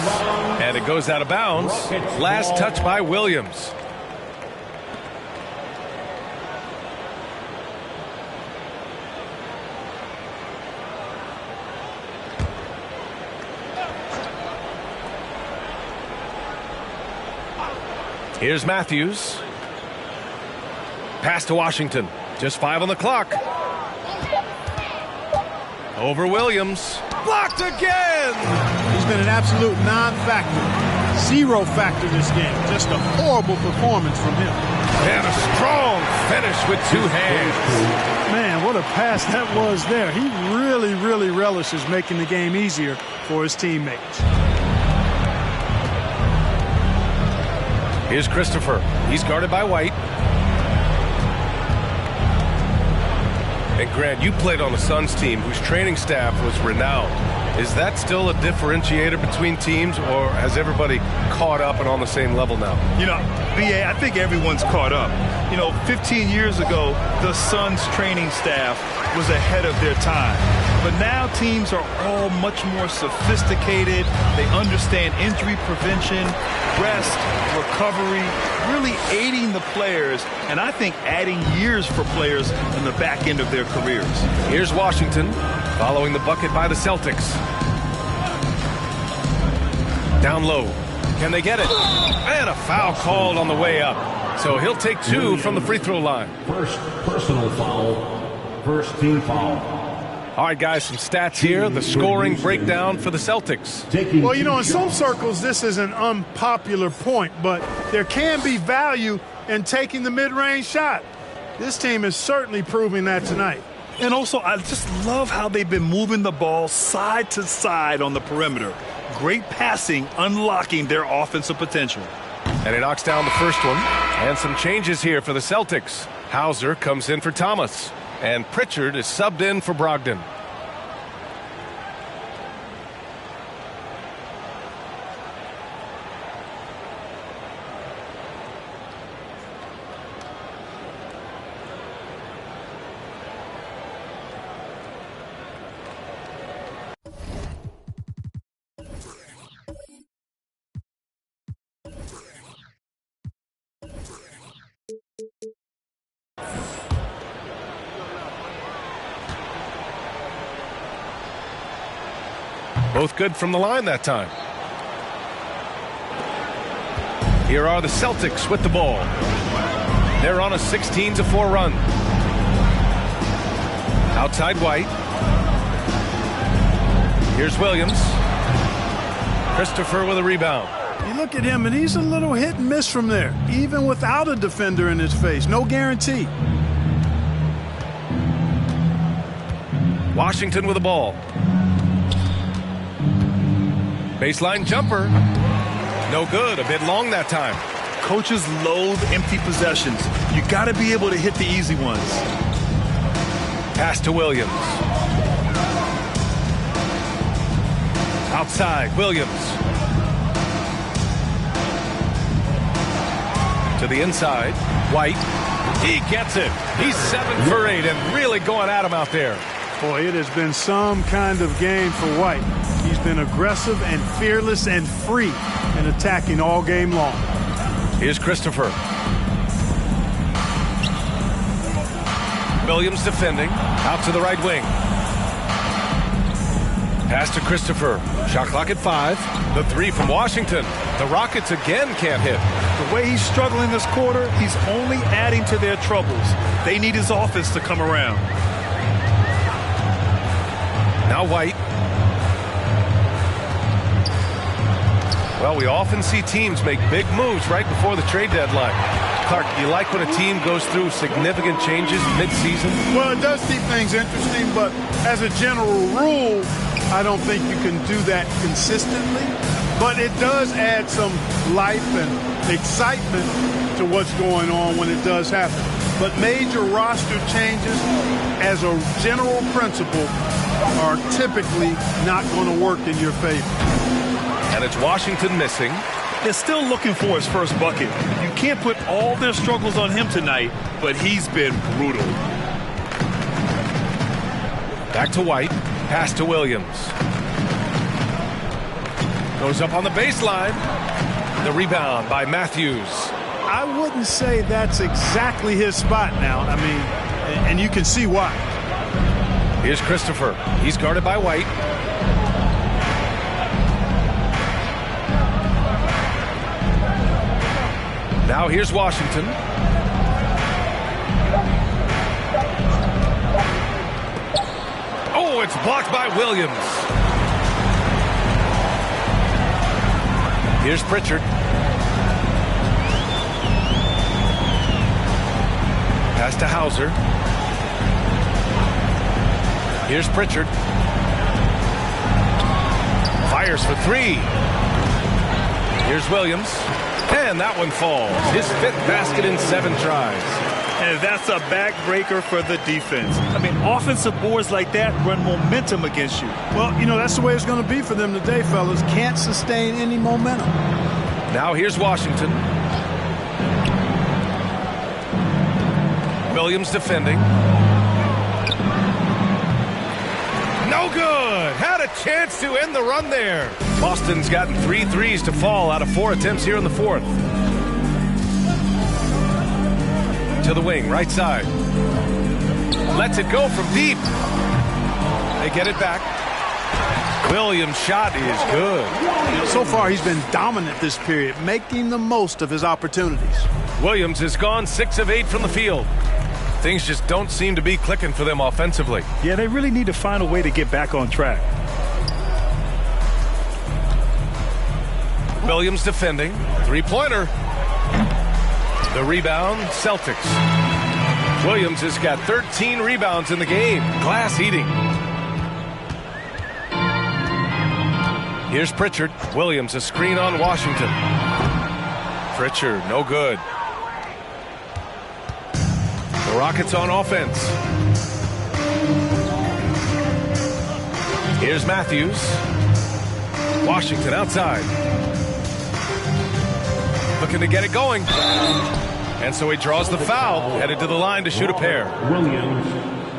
And it goes out of bounds. Last touch by Williams. Here's Matthews. Pass to Washington. Just 5 on the clock. Over Williams. blocked again. He's been an absolute non-factor. Zero factor this game. Just a horrible performance from him. And a strong finish with two hands. Man, what a pass that was there. He really, really relishes making the game easier for his teammates. Here's Christopher. He's guarded by White. And Grant, you played on the Suns team whose training staff was renowned. Is that still a differentiator between teams, or has everybody caught up and on the same level now? You know, B.A., I think everyone's caught up. 15 years ago, the Suns training staff was ahead of their time. But now teams are all much more sophisticated. They understand injury prevention, rest, recovery, really aiding the players, and I think adding years for players in the back end of their careers. Here's Washington following the bucket by the Celtics. Down low. Can they get it? And a foul called on the way up. So he'll take two from the free throw line. First personal foul. First team foul. All right, guys, some stats here. The scoring breakdown for the Celtics. Well, in some circles, this is an unpopular point, but there can be value in taking the mid-range shot. This team is certainly proving that tonight. And also, I just love how they've been moving the ball side to side on the perimeter. Great passing, unlocking their offensive potential. And he knocks down the first one. And some changes here for the Celtics. Hauser comes in for Thomas. And Pritchard is subbed in for Brogdon. Both good from the line that time. Here are the Celtics with the ball. They're on a 16-4 run. Outside White. Here's Williams. Christopher with a rebound. You look at him, and he's a little hit and miss from there, even without a defender in his face. No guarantee. Washington with the ball. Baseline jumper. No good. A bit long that time. Coaches loathe empty possessions. You got to be able to hit the easy ones. Pass to Williams. Outside, Williams. To the inside, White. He gets it. He's 7 for 8 and really going at him out there. Boy, it has been some kind of game for White. He's been aggressive and fearless and free in attacking all game long. Here's Christopher. Williams defending. Out to the right wing. Pass to Christopher. Shot clock at 5. The three from Washington. The Rockets again can't hit. The way he's struggling this quarter, he's only adding to their troubles. They need his offense to come around. Now White. Well, we often see teams make big moves right before the trade deadline. Clark, do you like when a team goes through significant changes mid-season? Well, it does keep things interesting, but as a general rule, I don't think you can do that consistently. But it does add some life and excitement to what's going on when it does happen. But major roster changes, as a general principle, are typically not going to work in your favor. And it's Washington missing. They're still looking for his first bucket. You can't put all their struggles on him tonight, but he's been brutal. Back to White. Pass to Williams. Goes up on the baseline. The rebound by Matthews. I wouldn't say that's exactly his spot now. I mean, and you can see why. Here's Christopher. He's guarded by White. Now here's Washington. Oh, it's blocked by Williams. Here's Pritchard. Pass to Hauser. Here's Pritchard. Fires for three. Here's Williams. And that one falls. His 5th basket in 7 tries. And that's a backbreaker for the defense. I mean, offensive boards like that run momentum against you. Well, that's the way it's going to be for them today, fellas. Can't sustain any momentum. Now here's Washington. Williams defending. No good. Had a chance to end the run there. Boston's gotten 3 threes to fall out of 4 attempts here in the 4th. To the wing, right side. Lets it go from deep. They get it back. Williams' shot is good. So far, he's been dominant this period, making the most of his opportunities. Williams has gone 6 of 8 from the field. Things just don't seem to be clicking for them offensively. Yeah, they really need to find a way to get back on track. Williams defending. 3-pointer. The rebound, Celtics. Williams has got 13 rebounds in the game. Glass eating. Here's Pritchard. Williams, a screen on Washington. Pritchard, no good. The Rockets on offense. Here's Matthews. Washington outside. Looking to get it going. And so he draws the foul, headed to the line to shoot a pair.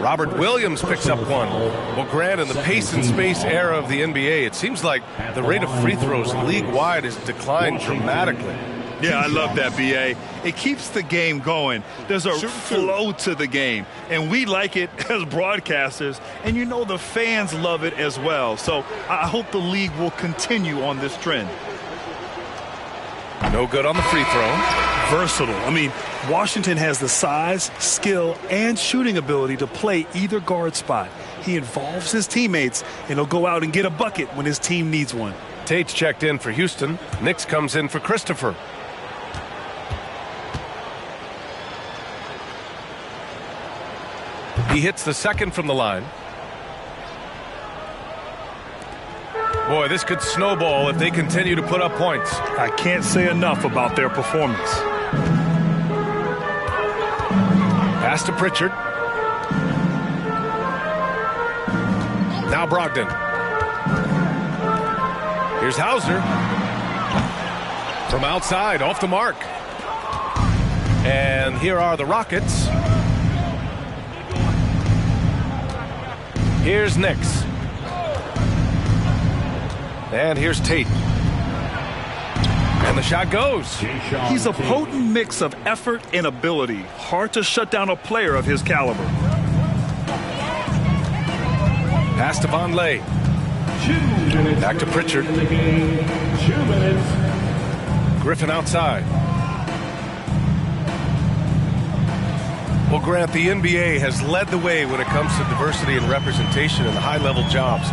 Robert Williams picks up one. Well, Grant, in the pace and space era of the NBA, it seems like the rate of free throws league-wide has declined dramatically. Yeah, I love that, B.A. It keeps the game going. There's a flow to the game, and we like it as broadcasters, and the fans love it as well. So I hope the league will continue on this trend. No good on the free throw. Versatile. I mean, Washington has the size, skill, and shooting ability to play either guard spot. He involves his teammates, and he'll go out and get a bucket when his team needs one. Tate's checked in for Houston. Nix comes in for Christopher. He hits the second from the line. Boy, this could snowball if they continue to put up points. I can't say enough about their performance. Pass to Pritchard. Now Brogdon. Here's Hauser. From outside, off the mark. And here are the Rockets. Here's Nix. And here's Tate. And the shot goes. He's a potent mix of effort and ability. Hard to shut down a player of his caliber. Pass to Vonleh. Back to Pritchard. 2 minutes. Griffin outside. Well, Grant, the NBA has led the way when it comes to diversity and representation in the high-level jobs.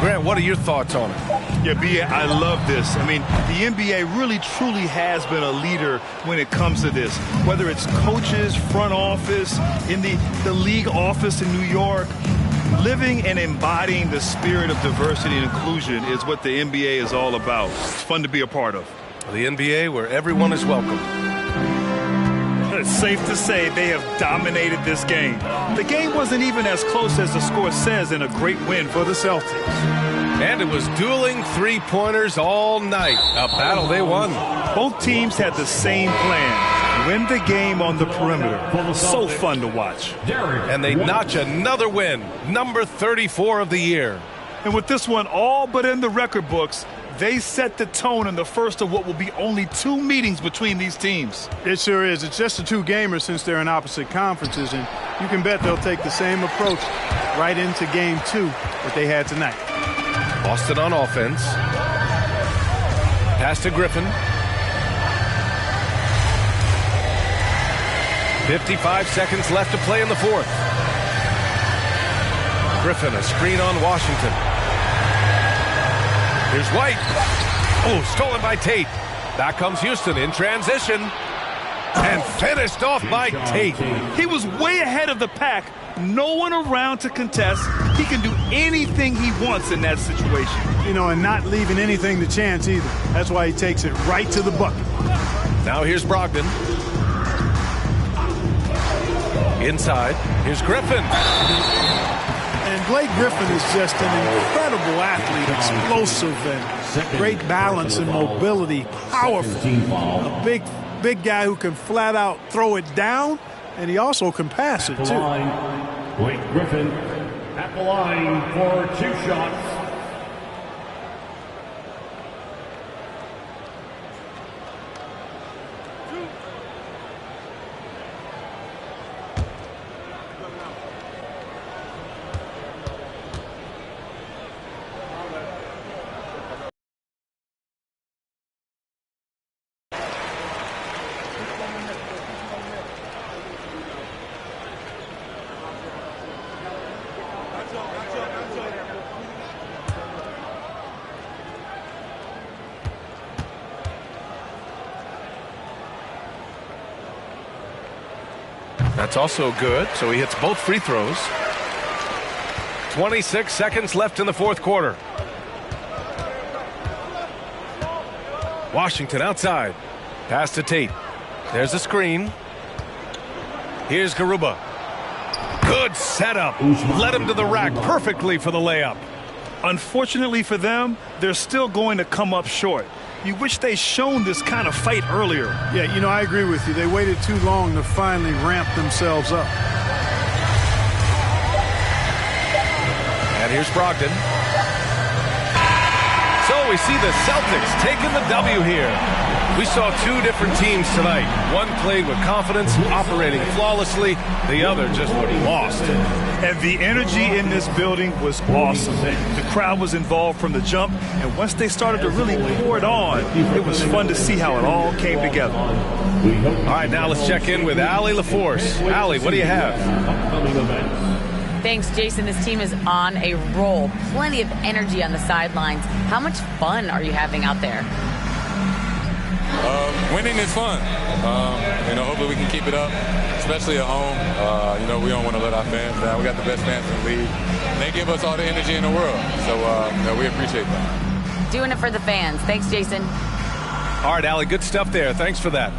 Grant, what are your thoughts on it? Yeah, B.A., I love this. I mean, the NBA really, truly has been a leader when it comes to this. Whether it's coaches, front office, in the league office in New York, living and embodying the spirit of diversity and inclusion is what the NBA is all about. It's fun to be a part of. The NBA where everyone is welcome. It's safe to say they have dominated this game. The game wasn't even as close as the score says in a great win for the Celtics. And it was dueling three-pointers all night. A battle they won. Both teams had the same plan. Win the game on the perimeter. So fun to watch. And they notch another win. Number 34 of the year. And with this one all but in the record books, they set the tone in the first of what will be only 2 meetings between these teams. It sure is. It's just the 2 gamers since they're in opposite conferences, and you can bet they'll take the same approach right into game 2 that they had tonight. Boston on offense. Pass to Griffin. 55 seconds left to play in the 4th. Griffin, a screen on Washington. Here's White. Oh, stolen by Tate. Back comes Houston in transition. And finished off by Tate. He was way ahead of the pack. No one around to contest. He can do anything he wants in that situation. You know, and not leaving anything to chance either. That's why he takes it right to the bucket. Now here's Brogdon. Inside, here's Griffin. And Blake Griffin is just an incredible athlete, explosive and great balance and mobility, powerful. A big guy who can flat out throw it down, and he also can pass it too. Blake Griffin at the line for 2 shots. That's also good, so he hits both free throws. 26 seconds left in the fourth quarter. Washington outside. Pass to Tate. There's a screen. Here's Garuba. Good setup. Led him to the rack perfectly for the layup. Unfortunately for them, they're still going to come up short. You wish they'd shown this kind of fight earlier. Yeah, you know, I agree with you. They waited too long to finally ramp themselves up. And here's Brogdon. So we see the Celtics taking the W here. We saw 2 different teams tonight. One played with confidence, operating flawlessly. The other just looked lost. And the energy in this building was awesome. The crowd was involved from the jump, and once they started to really pour it on, it was fun to see how it all came together. All right, now let's check in with Allie LaForce. Allie, what do you have? Thanks, Jason. This team is on a roll. Plenty of energy on the sidelines. How much fun are you having out there? Winning is fun. Hopefully we can keep it up, especially at home. We don't want to let our fans down. We got the best fans in the league. And they give us all the energy in the world. So we appreciate that. Doing it for the fans. Thanks, Jason. All right, Allie, good stuff there. Thanks for that.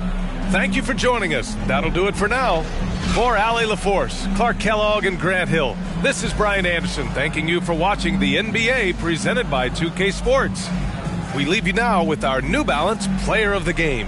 Thank you for joining us. That'll do it for now. For Allie LaForce, Clark Kellogg, and Grant Hill, this is Brian Anderson thanking you for watching the NBA presented by 2K Sports. We leave you now with our New Balance Player of the Game.